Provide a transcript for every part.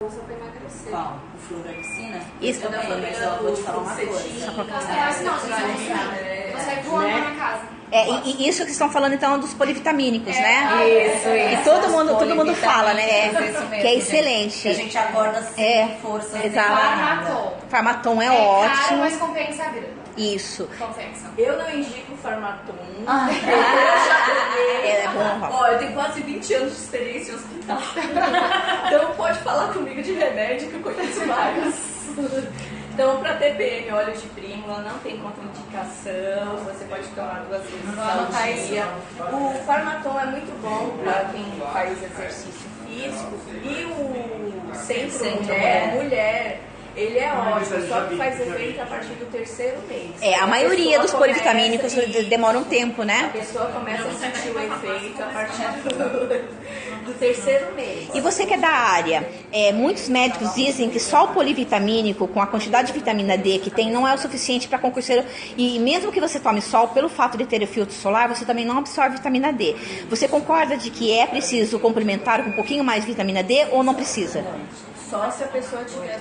Usa pra emagrecer. Qual? O fluoxetina? Isso. Eu também, mas eu vou te falar uma coisa. Mas não, você sai voando na casa. E isso que vocês estão falando então dos polivitamínicos, né? Isso. E todo mundo fala, né? Isso mesmo, que é excelente. Que a gente acorda sem força. Exato. Farmaton é ótimo. Caro, mas compensa a grana. Isso. Compensa. Eu não indico Farmaton. É bom. Ó, eu tenho quase 20 anos de experiência em hospital. Então pode falar comigo de remédio que eu conheço vários. Então, para TPM, óleo de prímula, não tem contraindicação, você pode tomar 2 vezes ao dia. O Farmaton é muito bom para quem faz exercício físico. E o Centro Mulher, ele é ótimo, só que faz efeito a partir do 3º mês. A maioria dos polivitamínicos demora um tempo, né? A pessoa começa a sentir o efeito a partir do 3º mês. E você que é da área, muitos médicos dizem que só o polivitamínico, com a quantidade de vitamina D que tem, não é o suficiente para concurseiro. E mesmo que você tome sol, pelo fato de ter o filtro solar, você também não absorve vitamina D. Você concorda de que é preciso complementar com um pouquinho mais de vitamina D ou não precisa? Só se a pessoa tiver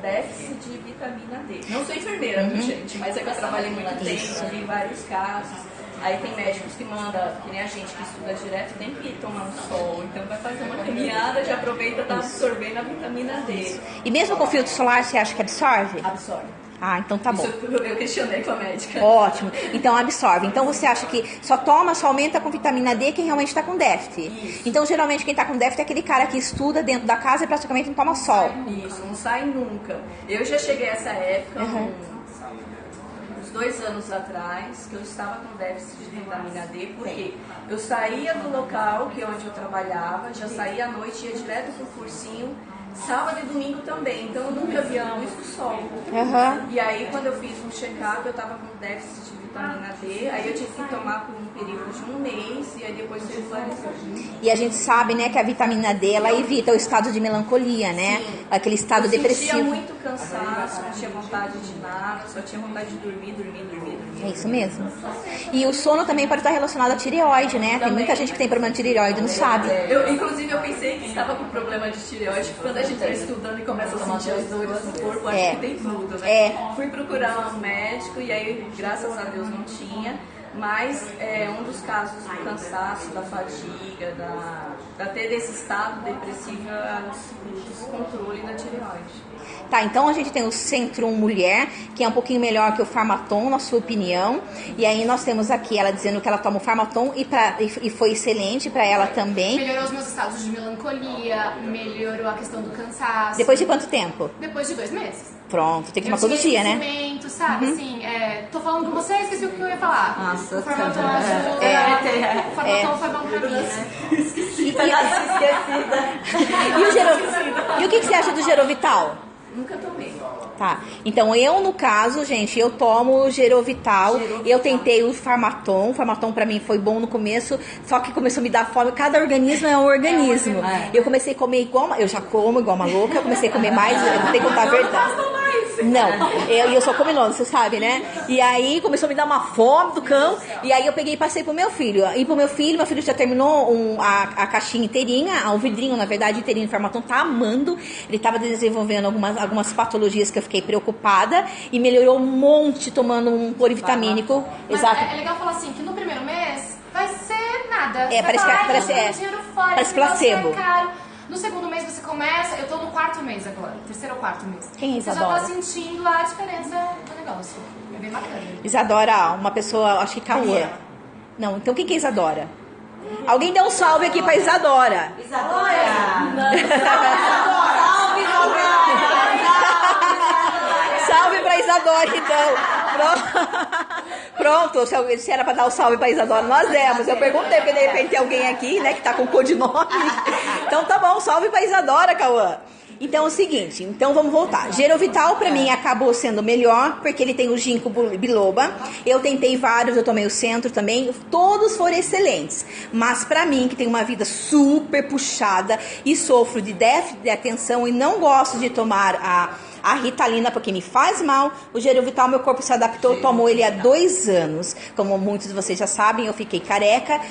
déficit de vitamina D. Não sou enfermeira, gente, mas é que eu trabalhei muito tempo, vi vários casos. Aí tem médicos que mandam, que nem a gente que estuda direto, tem que ir tomar um sol. Então vai fazer uma caminhada, já aproveita e tá absorvendo a vitamina D. E mesmo com filtro solar, você acha que absorve? Absorve. Ah, então tá bom. Isso eu questionei com a médica. Ótimo. Então absorve. Então você acha que só aumenta com vitamina D quem realmente está com déficit. Isso. Então geralmente quem está com déficit é aquele cara que estuda dentro da casa e praticamente não toma sol. Isso, não sai nunca. Eu já cheguei a essa época, uns 2 anos atrás, que eu estava com déficit de vitamina D, porque eu saía do local que é onde eu trabalhava, já saía à noite, ia direto pro cursinho, sábado e domingo também, então eu nunca via luz do sol. E aí quando eu fiz um check-up, eu estava com déficit de vitamina D, aí eu tive que tomar por um período de 1 mês, e aí depois se esclareceu. E a gente sabe, né, que a vitamina D, ela evita o estado de melancolia, né? Sim. Aquele estado depressivo. Eu sentia muito cansaço, não tinha vontade de nada, só tinha vontade de dormir. É isso mesmo. E o sono também pode estar relacionado à tireoide, né? Tem muita gente que tem problema de tireoide, não sabe. Inclusive, eu pensei que estava com problema de tireoide, quando a gente está estudando e começa a sentir as dores no corpo, acho que tem tudo, né? Fui procurar um médico e aí, graças a Deus, não tinha. Mas um dos casos do cansaço, da fadiga, da ter esse estado depressivo é o descontrole da tireoide. Tá, então a gente tem o Centrum Mulher, que é um pouquinho melhor que o Farmaton, na sua opinião. E aí nós temos aqui ela dizendo que ela toma o Farmaton e foi excelente para ela também. Melhorou os meus estados de melancolia, melhorou a questão do cansaço. Depois de quanto tempo? Depois de 2 meses. Pronto, tem que tomar todo dia, né? Sabe, assim, tô falando com você, esqueci o que eu ia falar. Nossa, o Farmaton ajuda. O Farmaton foi bom pra mim, né? E o que você acha do Gerovital? Nunca tomei. Tá, então eu no caso, gente, eu tomo o Gerovital. Eu tentei o Farmaton pra mim foi bom no começo, só que começou a me dar fome, cada organismo é um organismo. Eu comecei a comer eu já como igual uma louca, eu comecei a comer mais, eu vou ter que contar a verdade. Não, eu sou comilona, você sabe, né? E aí começou a me dar uma fome do cão, e aí eu peguei e passei pro meu filho. E pro meu filho já terminou a caixinha inteirinha, o vidrinho, na verdade, inteirinho do Farmaton, tá amando. Ele tava desenvolvendo algumas patologias que eu fiquei preocupada e melhorou um monte tomando um polivitamínico. Mas Exato. é legal falar assim, que no primeiro mês vai ser nada. Parece placebo. É caro. No segundo mês você começa, eu tô no 4º mês agora, 3º ou 4º mês. Quem é Isadora? Você já tá sentindo a diferença do negócio. É bem bacana. Isadora, uma pessoa, acho que Cauã. Não, então quem que é Isadora? Alguém dê um salve aqui pra Isadora. Isadora! Salve pra Isadora, então. Pronto, se era pra dar o salve pra Isadora, nós demos. Eu perguntei, porque de repente tem alguém aqui, né, que tá com codinome. Então tá bom, salve pra Isadora, Cauã. Então é o seguinte, então vamos voltar. Gerovital pra mim acabou sendo melhor, porque ele tem o ginkgo biloba. Eu tentei vários, eu tomei o Centro também, todos foram excelentes. Mas pra mim, que tem uma vida super puxada e sofro de déficit de atenção e não gosto de tomar A Ritalina, porque me faz mal. O Gerovital, meu corpo se adaptou, tomou ele há 2 anos. Como muitos de vocês já sabem, eu fiquei careca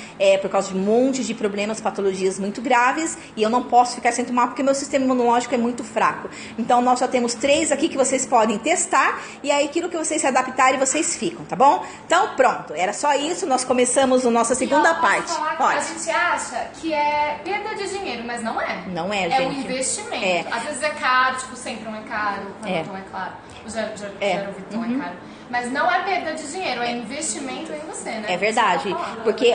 por causa de um monte de problemas, patologias muito graves. E eu não posso ficar sem tomar porque meu sistema imunológico é muito fraco. Então, nós já temos 3 aqui que vocês podem testar. E aí, aquilo que vocês se adaptarem, vocês ficam, tá bom? Então, pronto. Era só isso. Nós começamos a nossa segunda parte. A gente acha que é perda de dinheiro, mas não é. Não é, É gente. um investimento. Às vezes é caro, tipo, sempre não é caro. O Panaton é claro. O Gerovital é caro. Mas não é perda de dinheiro, é investimento em você, né? É verdade, porque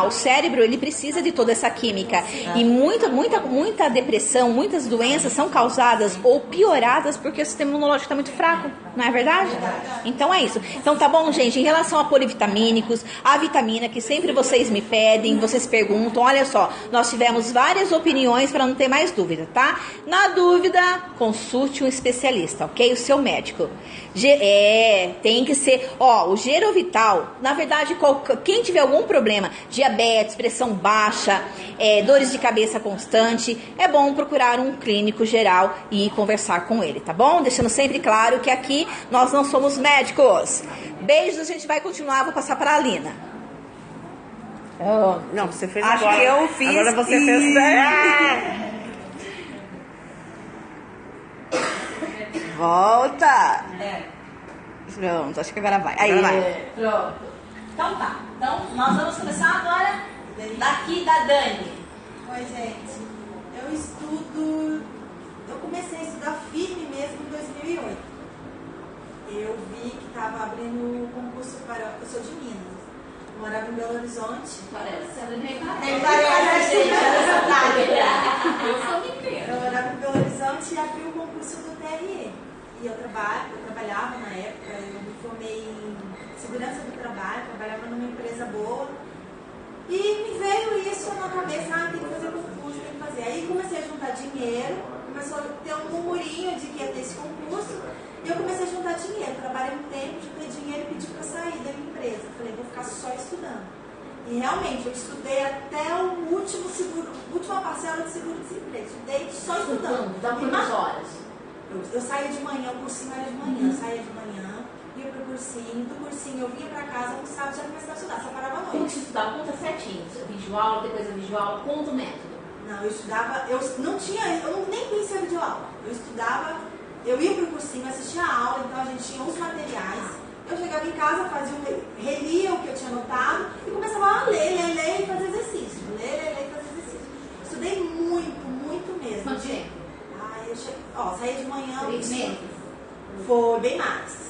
o cérebro, ele precisa de toda essa química. E muita depressão, muitas doenças são causadas ou pioradas porque o sistema imunológico está muito fraco, não é verdade? Então é isso. Então tá bom, gente, em relação a polivitamínicos, a vitamina que sempre vocês me pedem, vocês perguntam, olha só, nós tivemos várias opiniões para não ter mais dúvida, tá? Na dúvida, consulte um especialista, ok? O seu médico. Tem que ser, o Gerovital, na verdade, quem tiver algum problema, diabetes, pressão baixa, dores de cabeça constante, é bom procurar um clínico geral e conversar com ele, tá bom? Deixando sempre claro que aqui nós não somos médicos. Beijos, a gente vai continuar, vou passar para a Alina. Não, você fez Acho agora. que eu fiz. Agora você fez. Volta! Pronto, acho que agora vai. Aí, vai. Pronto. Então tá. Então nós vamos começar agora daqui da Dani. Oi, gente. Eu comecei a estudar firme mesmo em 2008. Eu vi que estava abrindo concurso para... Eu sou de Minas. Eu morava em Belo Horizonte. Parece. Eu morava em Belo Horizonte e abri o concurso do TRE. E eu trabalhava na época, eu me formei em segurança do trabalho, trabalhava numa empresa boa. E me veio isso na cabeça, tem que fazer concurso, tem que fazer. Aí comecei a juntar dinheiro, começou a ter um murmurinho de que ia ter esse concurso. E eu comecei a juntar dinheiro, trabalhei um tempo, juntei dinheiro e pedi para sair da empresa. Falei, vou ficar só estudando. E realmente, eu estudei até a última parcela de seguro-desemprego. Estudei só estudando. Dá quantas horas? Eu saía de manhã, o cursinho era de manhã, eu saía de manhã, ia pro cursinho, do cursinho eu vinha pra casa, almoçava, já começava a estudar, só parava à Como noite. você estudava? Conta certinho. Videoaula, depois da videoaula, conta o método. Não, eu estudava, eu nem conhecia videoaula. Eu estudava, eu ia pro cursinho, assistia a aula, então a gente tinha os materiais. Eu chegava em casa, relia o que eu tinha anotado e começava a ler e fazer exercício. Ler e fazer exercício. Estudei muito mesmo. Quanto tempo? Saía de manhã. 3 meses? Foi bem mais.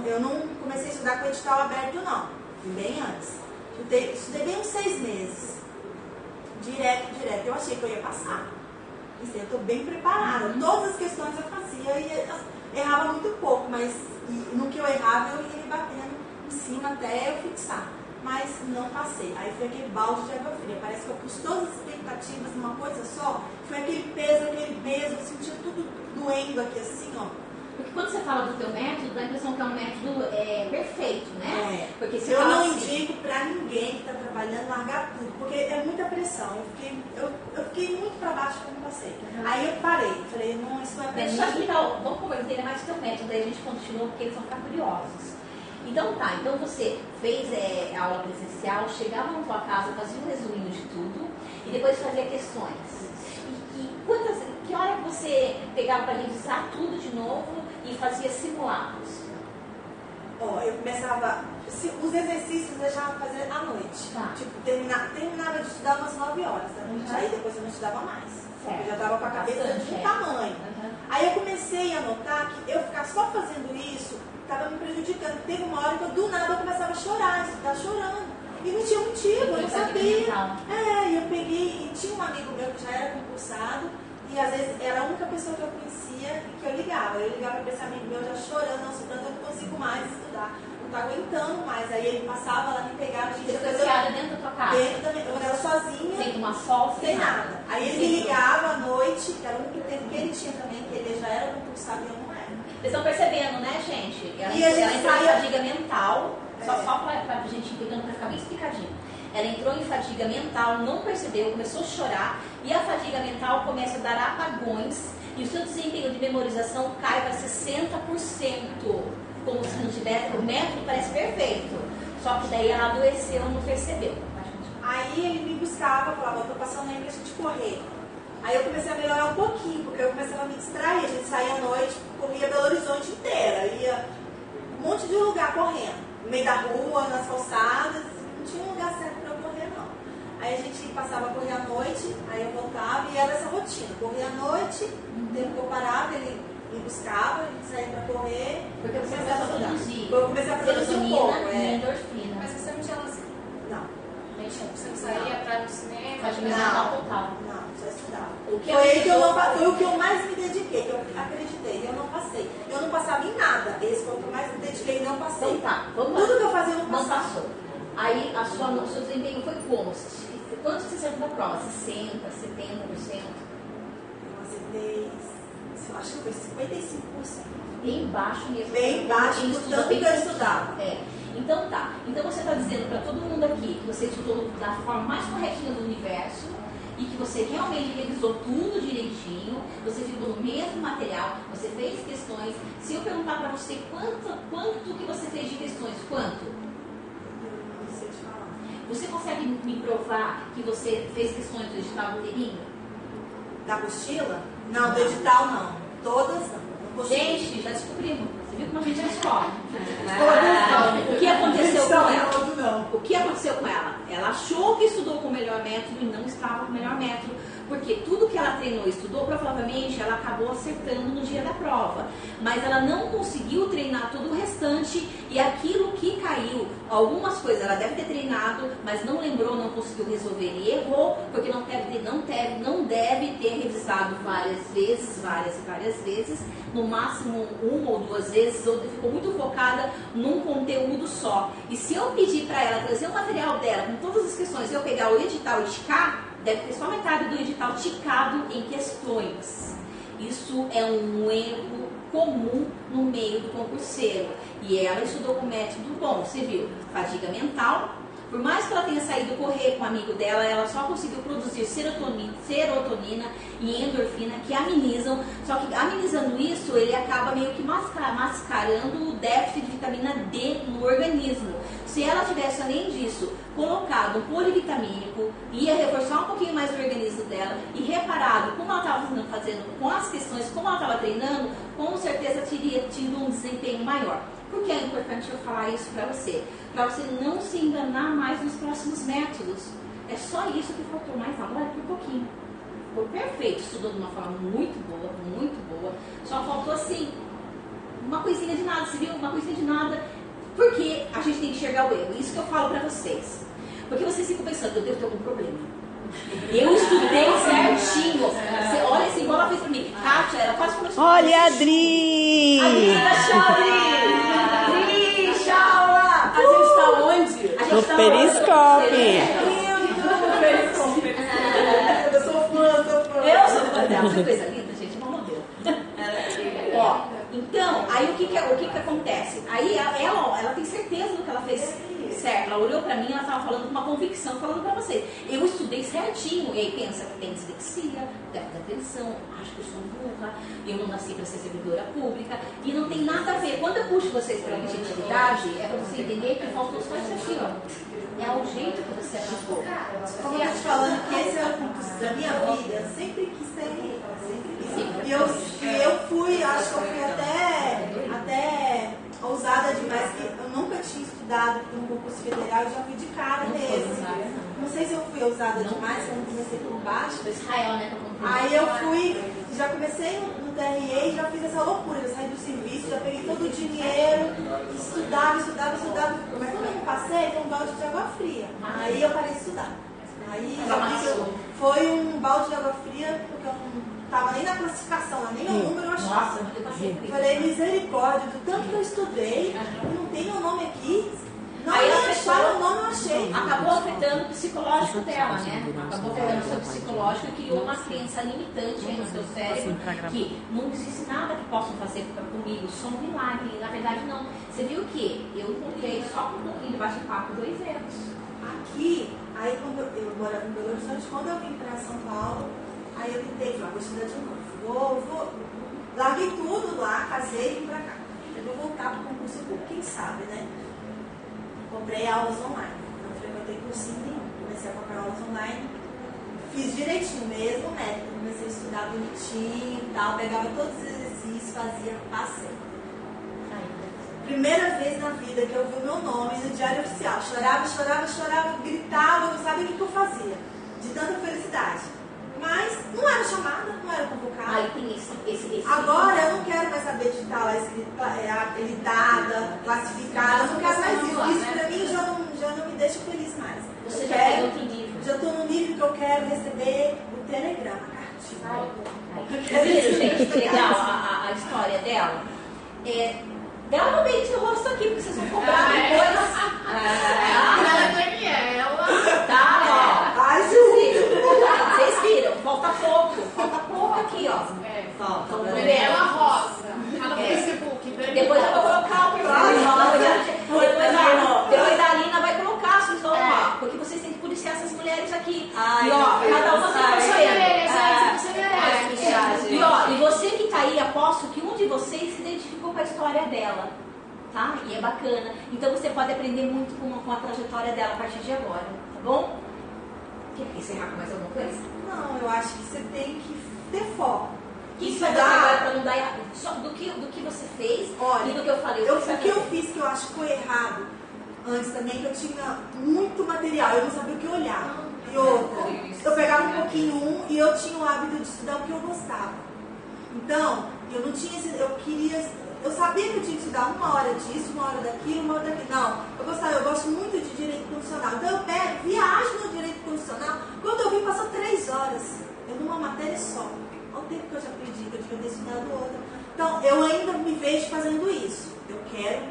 Eu não comecei a estudar com o edital aberto, não. Fui bem antes. Estudei bem uns 6 meses. Direto. Eu achei que eu ia passar. Eu estou bem preparada. Todas as questões eu fazia e errava muito pouco, mas no que eu errava eu ia me batendo em cima até eu fixar. Mas não passei. Aí foi aquele balde de água fria. Parece que eu pus todas as expectativas numa coisa só. Foi aquele peso, eu sentia tudo doendo aqui assim, ó. Porque quando você fala do teu método, dá a impressão que é um método perfeito, né? Porque você eu fala não assim, indico pra ninguém que está trabalhando largar tudo, porque é muita pressão. Eu fiquei muito pra baixo quando passei. Aí eu parei, falei, não, isso não é pra Deixa eu mim. explicar, vamos entender mais o teu método, daí a gente continua, porque eles vão ficar curiosos. Então tá, então você fez aula presencial, chegava na tua casa, fazia um resuminho de tudo e depois fazia questões. Que hora que você pegava para revisar tudo de novo e fazia simulados? Eu começava, os exercícios eu deixava fazer à noite. Tá. Tipo, terminava de estudar umas 9 horas da noite, aí depois eu não estudava mais. Certo. Eu já estava com a cabeça Bastante, de tamanho. Aí eu comecei a notar que eu ficar só fazendo isso estava me prejudicando. Teve uma hora que do nada eu começava a chorar, estava chorando. E não tinha motivo, eu não sabia. E eu peguei, e tinha um amigo meu que já era concursado, e às vezes era a única pessoa que eu conhecia e que eu ligava. Eu ligava para esse amigo meu já chorando, não estudando, eu não consigo mais estudar, não estou aguentando mais. Aí ele passava lá, me pegava, Você ficava dentro da tua casa? Dentro da minha, eu era sozinha. Sem tomar sol, sem nada. Aí ele me ligava à noite, que era o único tempo que ele tinha também, que ele já era concursado e eu não era. Vocês estão percebendo, né, gente? Ela E a gente entrou em saía... fadiga mental, só pra gente explicando, pra ficar bem explicadinho. ela entrou em fadiga mental, não percebeu, começou a chorar, e a fadiga mental começa a dar apagões, e o seu desempenho de memorização cai para 60%, como se não tivesse, o método parece perfeito, só que daí ela adoeceu e não percebeu. Aí ele me buscava, falava, tô passando aí pra gente correr. Aí eu comecei a melhorar um pouquinho, porque eu começava a me distrair, a gente saía à noite, corria Belo Horizonte inteira, ia um monte de lugar correndo, no meio da rua, nas calçadas, não tinha um lugar certo pra eu correr não. Aí a gente passava a correr à noite, aí eu voltava e era essa rotina, corria à noite, o tempo que eu parava, ele me buscava, a gente saía pra correr, Porque você começava a produzir. eu comecei a produzir um pouco. E endorfina. Mas você não tinha lazer. Não. Você não saía pra ir no cinema? Fadiga mental total. Não, só estudava. O que Foi o que eu mais me dediquei, que eu acreditei, eu não passei. Eu não passava em nada. Esse foi o que eu mais me dediquei e não passei. Então tá, vamos lá. Tudo que eu fazia eu não Não passava. passou. Aí o seu desempenho foi como? Quanto você saiu da prova? 60%, 70%? Eu acertei, eu acho que foi 55%. Bem baixo mesmo. Bem baixo, Quem por estuda tanto bem que eu estudava. É. Então tá. Então você está dizendo para todo mundo aqui que você estudou da forma mais corretinha do universo e que você realmente revisou tudo direitinho, você ficou no mesmo material, você fez questões. Se eu perguntar para você quanto que você fez de questões, quanto? Eu não sei te falar. Você consegue me provar que você fez questões do edital inteirinho? Da apostila? Não, do edital não. Todas não. Gente, já descobrimos. Você viu como a gente descobre? O que aconteceu com ela? O que aconteceu com ela? Ela achou que estudou com o melhor método e não estava com o melhor método. Porque tudo que ela treinou e estudou, provavelmente ela acabou acertando no dia da prova. Mas ela não conseguiu treinar todo o restante e aquilo que caiu, algumas coisas ela deve ter treinado, mas não lembrou, não conseguiu resolver e errou, porque não deve ter revisado várias vezes, no máximo uma ou duas vezes, ou ficou muito focada num conteúdo só. E se eu pedir para ela trazer o material dela com todas as questões, eu pegar o edital e ticar, deve ter só metade do edital ticado em questões. Isso é um erro comum no meio do concurseiro. E ela estudou com método bom, você viu? Fadiga mental. Por mais que ela tenha saído correr com um amigo dela, ela só conseguiu produzir serotonina e endorfina que amenizam. Só que amenizando isso, ele acaba meio que mascarando o déficit de vitamina D no organismo. Se ela tivesse, além disso, colocado um polivitamínico, ia reforçar um pouquinho mais o organismo dela e reparado como ela estava fazendo com as questões, como ela estava treinando, com certeza teria tido um desempenho maior. Por que é importante eu falar isso para você? Para você não se enganar mais nos próximos métodos. É só isso que faltou mais agora, por pouquinho. Ficou perfeito, estudou de uma forma muito boa. Só faltou assim, uma coisinha de nada, você viu? Uma coisinha de nada. Porque a gente tem que enxergar o erro. Isso que eu falo para vocês. Porque vocês ficam pensando, eu devo ter algum problema. Eu estudei certinho. Você olha assim, igual ela fez pra mim. Kátia, ela quase falou assim. Olha, Adri! Adri, Shaula! A gente tá onde? No Periscope. Eu sou fã. Eu sou fã dela. Que coisa linda, gente. Uma modelo. Ó, então, aí o que acontece? Aí ela tem certeza do que ela fez certo. Ela olhou pra mim, ela estava falando com uma convicção, falando pra vocês. Eu estudei certinho. E aí pensa que tem dislexia, déficit de atenção, acho que eu sou burra, eu não nasci pra ser servidora pública. E não tem nada a ver. Quando eu puxo vocês pra objetividade, é pra você entender que faltou só isso aqui, ó. É o jeito que você aplicou. Como eu tô te falando que esse é o concurso da minha vida, eu sempre quis ser rica, sempre quis. E eu fui, acho que eu fui até ousada demais, que eu nunca tinha estudado para um concurso federal, eu já fui de cara mesmo. Não sei se eu fui ousada demais, quando comecei por baixo. Israel, né? Aí eu fui, já comecei no TRE e já fiz essa loucura, eu saí do serviço, já peguei todo o dinheiro, estudava. Mas quando eu não passei, foi um balde de água fria. Aí eu parei de estudar. Aí foi um balde de água fria, porque eu não estava nem na classificação, nem o número eu achava. Eu falei, misericórdia, do tanto que eu estudei, não tem meu nome aqui. Não, aí nem acharam o nome, eu achei. Acabou afetando o psicológico dela, né? Acabou afetando o seu psicológico e criou uma crença limitante aí no seu cérebro que não existe nada que possam fazer comigo, só um milagre. Na verdade, não. Você viu que eu encontrei só com um pouquinho de bate-papo 2 erros. Aí quando eu morava em Belo Horizonte, quando eu vim para São Paulo, aí eu tentei falar, vou estudar de novo. Larguei tudo lá, casei e vim para cá. Eu vou voltar para o concurso público, quem sabe, né? Comprei aulas online. Não frequentei cursinho nenhum. Comecei a comprar aulas online. Fiz direitinho mesmo, método. Comecei a estudar bonitinho e tal. Pegava todos os exercícios, fazia, passei. Primeira vez na vida que eu vi o meu nome no Diário Oficial. Chorava, gritava, não sabia o que eu fazia. De tanta felicidade. Mas não era chamada, não era convocada. Aí tem esse. Agora eu não quero mais saber de estar lá escrito, habilitada, classificada. Eu não quero mais isso. Isso pra mim já não me deixa feliz mais. Você já é outro nível. Já estou no nível que eu quero receber o telegrama, a cartinha. Viram, gente, que legal a história dela? Grava bem seu rosto aqui, porque vocês vão cobrar depois. Tá, ó. Ai, Vocês viram? Falta pouco aqui, ó. Falta. Daniela Rosa. Tá no Facebook. Depois eu vou colocar o perfil. Depois a Alina vai colocar a sua história, porque vocês têm que policiar essas mulheres aqui. Ai, e ó, cada uma tem e ó, e você que tá aí, aposto que um de vocês se identificou com a história dela, tá? E é bacana. Então você pode aprender muito com a trajetória dela a partir de agora, tá bom? Quer encerrar com mais alguma coisa? não, eu acho que você tem que ter foco. O que você vai fazer agora pra não dar errado? Só do que você fez. Olha, e do que eu falei. o que eu fiz que eu acho que foi errado antes também, que eu tinha muito material, eu não sabia o que olhar. E outra, eu pegava um pouquinho e eu tinha o hábito de estudar o que eu gostava. Então, eu não tinha eu sabia que eu tinha que estudar 1 hora disso, 1 hora daquilo, 1 hora daquilo. Não, eu gosto muito de direito constitucional. Então eu pego, viajo no direito constitucional. Quando eu vim, passou 3 horas. Eu numa matéria só. Olha o tempo que eu já perdi, que eu devia ter estudado outra. Então, eu ainda me vejo fazendo isso. Eu quero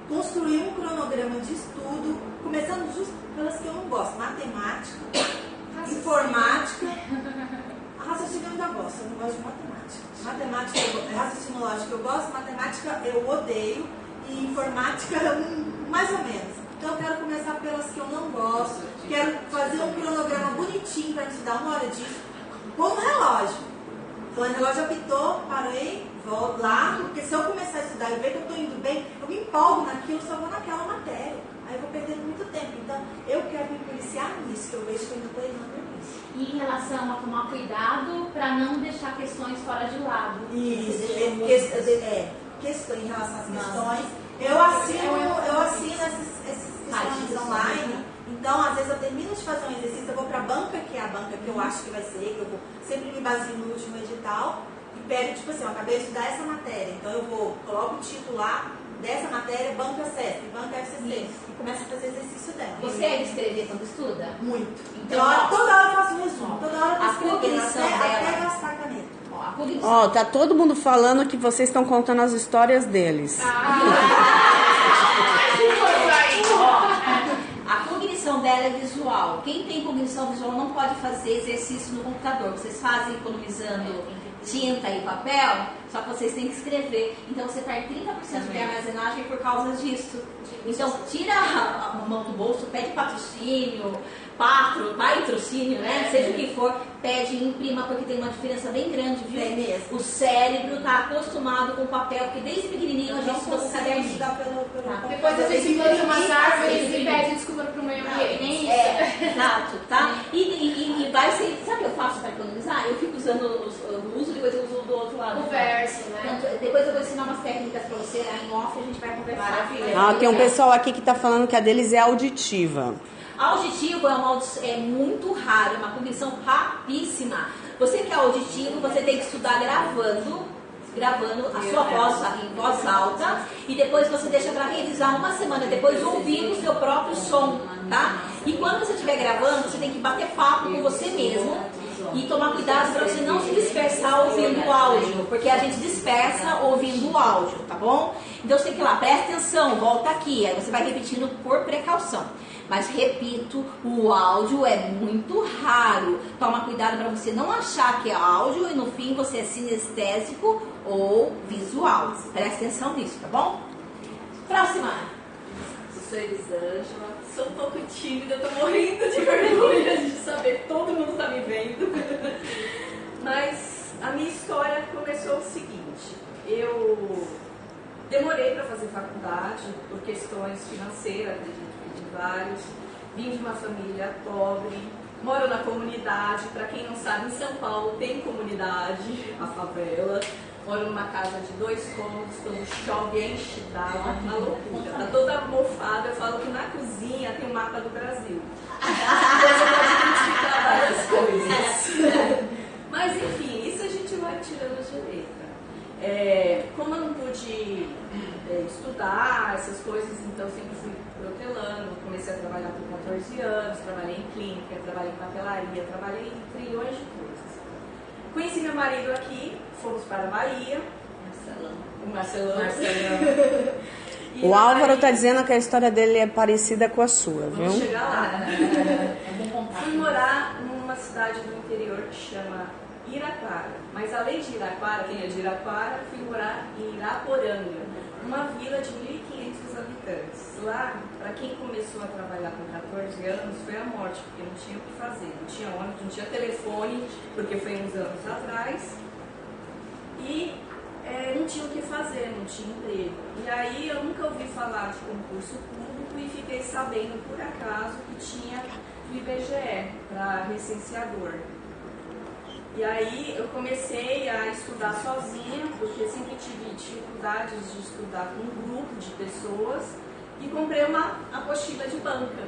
construir um cronograma de estudo, começando justo pelas que eu não gosto. Matemática, informática, raciocínio eu ainda gosto, eu não gosto de matemática. Raciocínio lógico eu gosto, matemática eu odeio e informática mais ou menos. Então eu quero começar pelas que eu não gosto, quero fazer um cronograma bonitinho para estudar 1 hora disso, com um relógio. Então o relógio apitou, parei, volto lá, porque se eu começar a estudar e ver que eu estou indo bem, eu me empolgo naquilo, só vou naquela matéria. Aí eu vou perdendo muito tempo. Então eu quero me policiar nisso, que eu vejo que eu ainda estou errando nisso. E em relação a tomar cuidado para não deixar questões fora de lado. Isso, questões em relação às questões. Eu assino essas questões online. Então, às vezes eu termino de fazer um exercício, eu vou para a banca, que é a banca que eu acho que vai ser, que eu vou sempre me baseio no último edital, e pego, tipo assim, eu acabei de estudar essa matéria, então eu coloco o título lá dessa matéria, banca CESP, banca FCC, e começo a fazer exercício dela. Você é de escrever quando estuda? Muito. Então, toda hora eu faço um resumo, toda hora eu a escrevo, cognição até dela. gastar a caneta. A cognição. Ó, tá todo mundo falando que vocês estão contando as histórias deles. A cognição dela é visual. Quem tem cognição visual não pode fazer exercício no computador. Vocês fazem economizando tinta e papel, só que vocês têm que escrever. Então você perde 30% de armazenagem por causa disso. Então tira a mão do bolso, pede patrocínio, patrocínio, né? Seja o que for, pede e imprima, porque tem uma diferença bem grande, viu? É mesmo. O cérebro está acostumado com papel, porque desde pequenininho a gente estuda com caderninho. Depois a gente planta umas árvores e pede desculpa pro meio ambiente. Exato, tá? E vai ser, sabe o que eu faço para economizar? Eu fico usando uso, depois eu uso do outro lado. O verso, né? Então, depois eu vou ensinar umas técnicas para você, aí em off a gente vai conversar. Ah, tem um pessoal aqui que tá falando que a deles é auditiva. Auditivo é muito raro, é uma cognição rapidíssima. Você que é auditivo, você tem que estudar gravando a sua voz em voz alta, e depois você deixa para revisar 1 semana depois, ouvindo o seu próprio som, tá? E quando você estiver gravando, você tem que bater papo com você mesmo e tomar cuidado para você não se dispersar ouvindo o áudio, porque a gente dispersa ouvindo o áudio, tá bom? Então você tem que ir lá, presta atenção, volta aqui, aí você vai repetindo por precaução. Mas repito, o áudio é muito raro. Toma cuidado para você não achar que é áudio e no fim você é sinestésico ou visual. Presta atenção nisso, tá bom? Próxima. sou Elisângela, sou um pouco tímida, eu tô morrendo de vergonha de saber que todo mundo tá me vendo. Mas a minha história começou o seguinte, eu demorei para fazer faculdade por questões financeiras, acredito que de vários, vim de uma família pobre, moro na comunidade, para quem não sabe, em São Paulo tem comunidade, a favela. Moro numa casa de 2 cômodos, quando chove enche d'água, uma loucura. Tá toda mofada, eu falo que na cozinha tem o mapa do Brasil. Você pode identificar várias coisas. Mas enfim, isso a gente vai tirando de letra. Como eu não pude estudar essas coisas, então eu sempre fui protelando. Comecei a trabalhar com 14 anos, trabalhei em clínica, trabalhei em papelaria, trabalhei em trilhões de coisas. Conheci meu marido aqui, fomos para a Bahia. Marcelão. O Álvaro está dizendo que a história dele é parecida com a sua, viu? Vamos chegar lá. Fui morar numa cidade do interior que chama Iraquara. Mas além de Iraquara, quem é de Iraquara, fui morar em Iraporanga, uma vila de 1.500 habitantes. Lá, para quem começou a trabalhar com 14 anos, foi a morte, porque não tinha o que fazer. Não tinha ônibus, não tinha telefone, porque foi uns anos atrás. E não tinha o que fazer, não tinha emprego. E aí eu nunca ouvi falar de concurso público e fiquei sabendo, por acaso, que tinha o IBGE para recenseador. E aí eu comecei a estudar sozinha, porque sempre tive dificuldades de estudar com um grupo de pessoas, e comprei uma apostila de banca.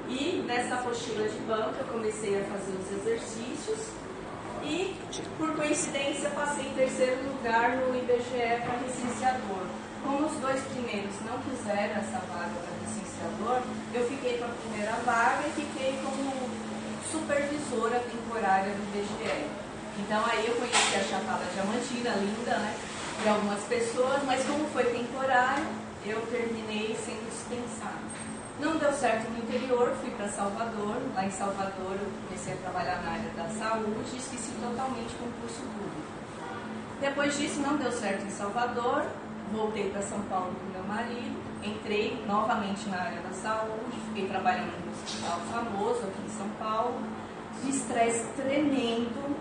E nessa apostila de banca eu comecei a fazer os exercícios e, por coincidência, passei em 3º lugar no IBGE para recenseador. Como os 2 primeiros não quiseram essa vaga para recenseador, eu fiquei com a primeira vaga e fiquei como supervisora temporária do IBGE. Então aí eu conheci a Chapada Diamantina, linda, né? De algumas pessoas, mas como foi temporário, eu terminei sendo dispensada. Não deu certo no interior, fui para Salvador. Lá em Salvador eu comecei a trabalhar na área da saúde e esqueci totalmente o concurso público. Depois disso não deu certo em Salvador, voltei para São Paulo com meu marido, entrei novamente na área da saúde, fiquei trabalhando no hospital famoso aqui em São Paulo, de estresse tremendo,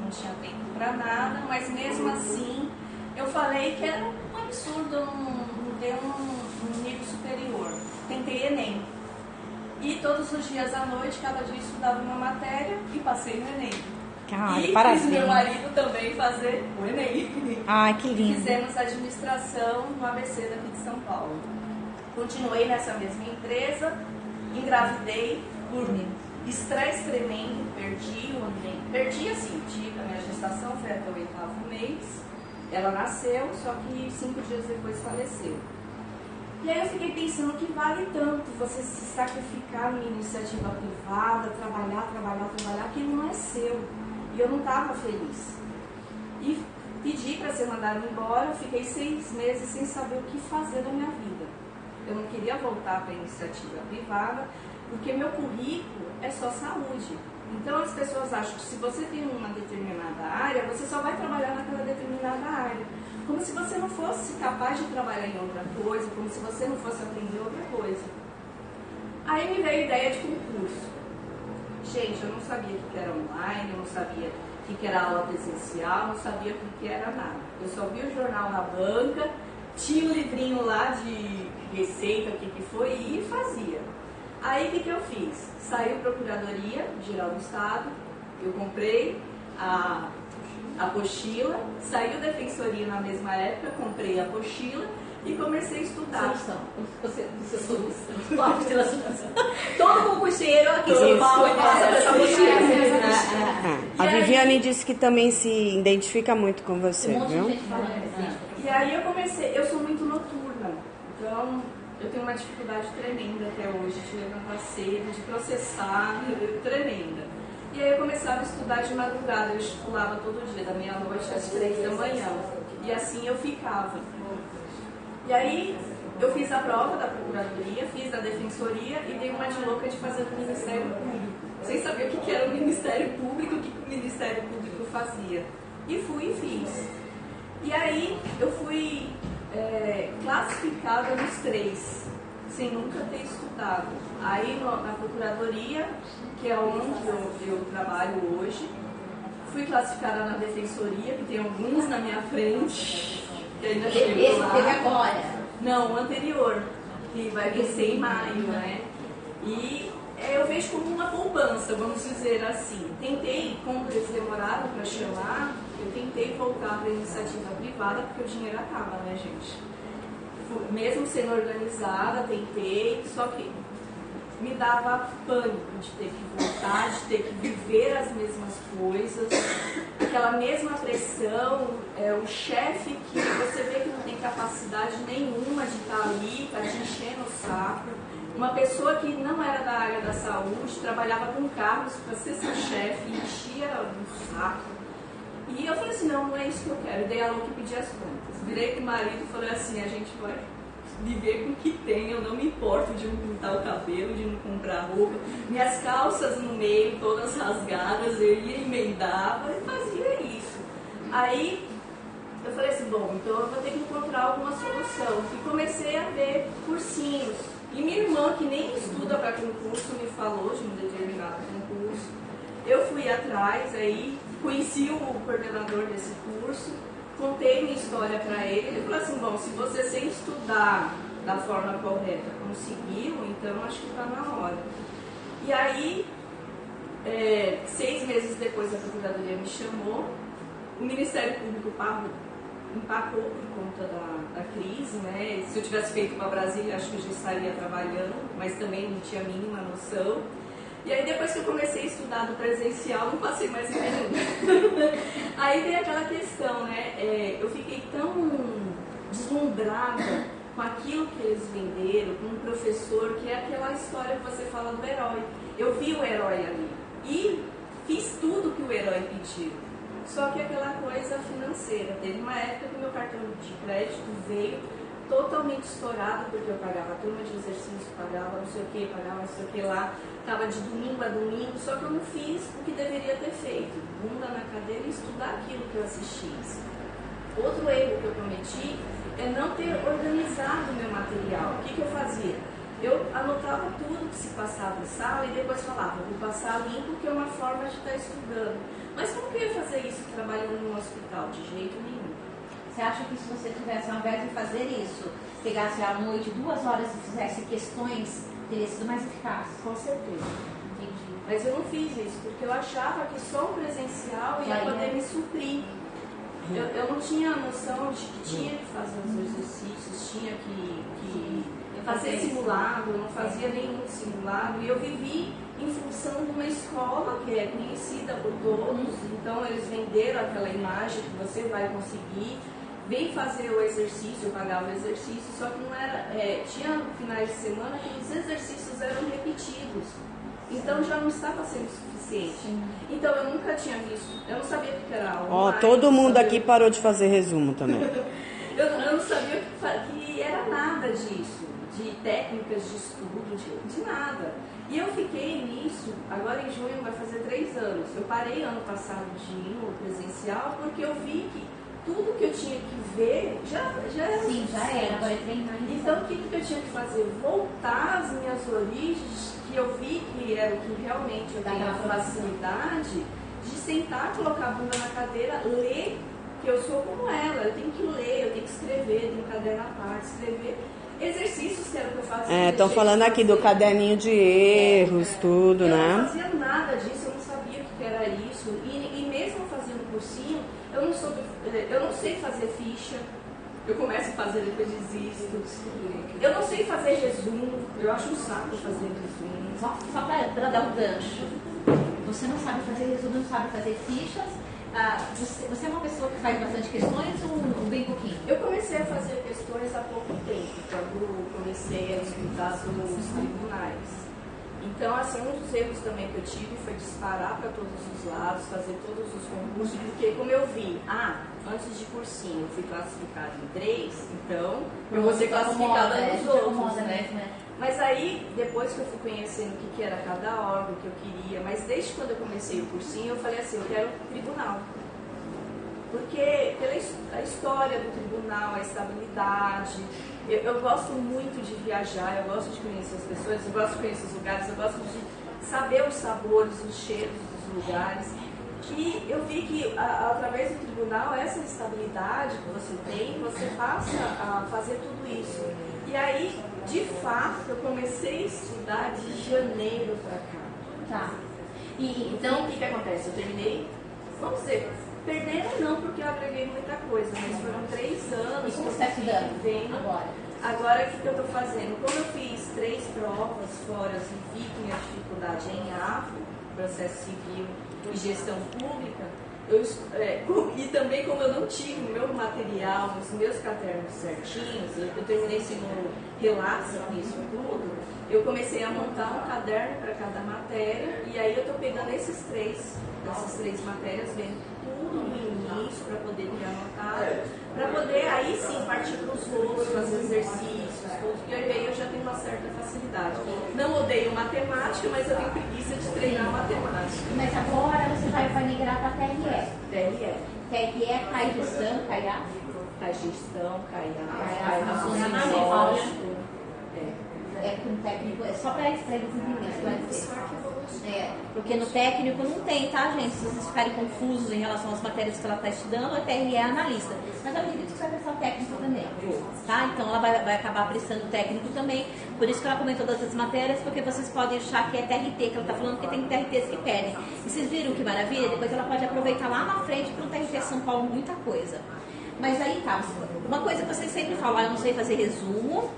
não tinha tempo para nada, mas mesmo assim eu falei que era um absurdo não ter um nível superior. Tentei Enem. E todos os dias à noite, cada dia estudava uma matéria e passei no Enem. Cara, e parabéns. fiz meu marido também fazer o Enem. Ai, que lindo. Fizemos administração no ABC daqui de São Paulo. Continuei nessa mesma empresa, engravidei por estresse tremendo, perdi o ambiente. Perdi assim, a minha gestação foi até o 8º mês. Ela nasceu, só que 5 dias depois faleceu. E aí eu fiquei pensando que vale tanto você se sacrificar numa iniciativa privada, trabalhar, aquilo não é seu. E eu não estava feliz. E pedi para ser mandada embora, fiquei 6 meses sem saber o que fazer da minha vida. Eu não queria voltar para a iniciativa privada, porque meu currículo é só saúde. Então as pessoas acham que se você tem uma determinada área, você só vai trabalhar naquela determinada área. Como se você não fosse capaz de trabalhar em outra coisa, como se você não fosse aprender outra coisa. Aí me veio a ideia de concurso. Gente, eu não sabia o que era online, eu não sabia o que era aula presencial, não sabia o que era nada. Eu só vi o jornal na banca, tinha um livrinho lá de receita, o que foi, e fazia. Aí o que eu fiz? Saiu a Procuradoria Geral do Estado, eu comprei a apostila, saiu Defensoria na mesma época, comprei a apostila e comecei a estudar. Todo concurseiro aqui em São Paulo passa por essa apostila. A Viviane disse que também se identifica muito com você, viu? E aí eu comecei, eu sou muito noturna, então eu tenho uma dificuldade tremenda até hoje de levantar cedo, de processar, tremenda. E aí eu começava a estudar de madrugada, eu estudava todo dia, da meia-noite às 3 da manhã. E assim eu ficava. E aí eu fiz a prova da Procuradoria, fiz da Defensoria e dei uma de louca de fazer do Ministério Público. Sem saber o que era o Ministério Público, o que o Ministério Público fazia. E fui e fiz. E aí eu fui classificada nos 3, sem nunca ter estudado. Aí na Procuradoria, que é onde eu trabalho hoje, fui classificada na Defensoria, que tem alguns na minha frente, que ainda chegou lá. Teve agora? Não, o anterior, que vai vencer em maio, né? E eu vejo como uma poupança, vamos dizer assim. Tentei, quando eles demoraram para chamar, eu tentei voltar para a iniciativa privada, porque o dinheiro acaba, né, gente? Mesmo sendo organizada, tentei, só que me dava pânico de ter que voltar, de ter que viver as mesmas coisas, aquela mesma pressão, o chefe que você vê que não tem capacidade nenhuma de estar ali, tá te enchendo o saco, uma pessoa que não era da área da saúde, trabalhava com carros para ser seu chefe, enchia o saco. E eu falei assim, não é isso que eu quero, dei a louca e pedi as contas. Virei pro marido e falei assim, a gente vai viver com o que tem, eu não me importo de não pintar o cabelo, de não comprar roupa. Minhas calças no meio, todas rasgadas, eu ia emendava e fazia isso. Aí eu falei assim, bom, então eu vou ter que encontrar alguma solução. E comecei a ver cursinhos. E minha irmã, que nem estuda para concurso, me falou de um determinado concurso. Eu fui atrás, aí conheci o coordenador desse curso, contei minha história para ele, ele falou assim, bom, se você sem estudar da forma correta conseguiu, então acho que está na hora. E aí, 6 meses depois a Procuradoria me chamou, o Ministério Público empacou por conta da crise, né? Se eu tivesse feito para Brasília, acho que eu já estaria trabalhando, mas também não tinha a mínima noção. E aí depois que eu comecei a estudar do presencial, não passei mais em nenhum. Aí tem aquela questão, né? Eu fiquei tão deslumbrada com aquilo que eles venderam, com um professor, que é aquela história que você fala do herói. Eu vi o herói ali e fiz tudo que o herói pediu. Só que aquela coisa financeira. Teve uma época que meu cartão de crédito veio totalmente estourado, porque eu pagava a turma de exercício, pagava não sei o que, pagava não sei o que lá, estava de domingo a domingo, só que eu não fiz o que deveria ter feito, bunda na cadeira e estudar aquilo que eu assisti. Outro erro que eu cometi é não ter organizado o meu material. O que eu fazia? Eu anotava tudo que se passava em sala e depois falava, vou passar limpo, que é uma forma de estar estudando. Mas como que eu ia fazer isso trabalhando num hospital? De jeito nenhum. Você acha que se você tivesse, ao invés de fazer isso, pegasse à noite 2 horas e fizesse questões, teria sido mais eficaz? Com certeza. Entendi. Mas eu não fiz isso, porque eu achava que só o presencial ia poder me suprir. Eu não tinha a noção de que tinha que fazer os exercícios, tinha que fazer simulado, eu não fazia nenhum simulado. E eu vivi em função de uma escola que é conhecida por todos, então eles venderam aquela imagem que você vai conseguir. Vem fazer o exercício, eu pagava o exercício, só que não era. Tinha finais de semana que os exercícios eram repetidos. Então já não estava sendo suficiente. Então eu nunca tinha visto, eu não sabia o que era aula. Todo mundo aqui parou de fazer resumo também. eu não sabia que era nada disso, de técnicas de estudo, de nada. E eu fiquei nisso, agora em junho vai fazer 3 anos. Eu parei ano passado de ir no presencial porque eu vi que tudo que eu tinha que ver já era. Sim, já era, agora é treinar. Então o que eu tinha que fazer? Voltar às minhas origens, que eu vi que era o que realmente eu tenho facilidade, de sentar, colocar a bunda na cadeira, ler, que eu sou como ela, eu tenho que ler, eu tenho que escrever, tenho um caderno à parte, escrever. Exercícios que era o que eu fazia. Estão falando aqui do caderninho de erros, tudo, eu né? Eu não fazia nada disso, eu não sabia o que era isso. E mesmo fazendo cursinho, eu não sei fazer ficha. Eu começo a fazer, depois desisto. Eu não sei fazer resumo, eu acho um saco fazer resumo. Só para dar um gancho. Você não sabe fazer resumo, não sabe fazer fichas. Você é uma pessoa que faz bastante questões ou bem pouquinho? Eu comecei a fazer questões há pouco tempo, quando comecei a disputar nos tribunais. Então, assim, um dos erros também que eu tive foi disparar para todos os lados, fazer todos os concursos, porque como eu vi, antes de cursinho eu fui classificada em 3, então eu vou ser classificada nos outros, né? Mas aí, depois que eu fui conhecendo o que era cada órgão, que eu queria, mas desde quando eu comecei o cursinho, eu falei assim, eu quero tribunal. Porque pela a história do tribunal, a estabilidade, eu gosto muito de viajar, eu gosto de conhecer as pessoas, eu gosto de conhecer os lugares, eu gosto de saber os sabores, os cheiros dos lugares. Que eu vi que através do tribunal, essa estabilidade que você tem, você passa a fazer tudo isso. E aí, de fato, eu comecei a estudar de janeiro para cá. Tá. Então, o que acontece? Eu terminei, vamos dizer, perderam não, porque eu agreguei muita coisa, mas foram 3 anos. E como você está estudando agora? Agora, o que eu estou fazendo? Como eu fiz 3 provas fora e vi que minha dificuldade é em AFO, processo civil e gestão pública, e também como eu não tive o meu material, os meus cadernos certinhos, eu terminei esse meu relato nisso tudo, eu comecei a montar um caderno para cada matéria, e aí eu estou pegando essas três matérias, vendo tudo no início para poder ter anotado, para poder aí sim partir para os outros, fazer exercícios, porque aí eu já tenho uma certa facilidade. Não odeio matemática, mas eu tenho preguiça de treinar matemática. Mas agora você vai migrar para TRE. TRE cai gestão, CAIA? Cai gestão, CAIA, com técnico, é só para eles entenderem, porque no técnico não tem, tá, gente? Se vocês ficarem confusos em relação às matérias que ela está estudando, a TRE é analista. Mas eu acredito que você vai prestar o técnico também, tá? Então ela vai acabar prestando o técnico também. Por isso que ela comentou todas as matérias, porque vocês podem achar que é TRT, que ela está falando que tem TRTs que pedem. E vocês viram que maravilha? Depois ela pode aproveitar lá na frente para o TRT São Paulo muita coisa. Mas aí tá, uma coisa que vocês sempre falam, eu não sei fazer resumo,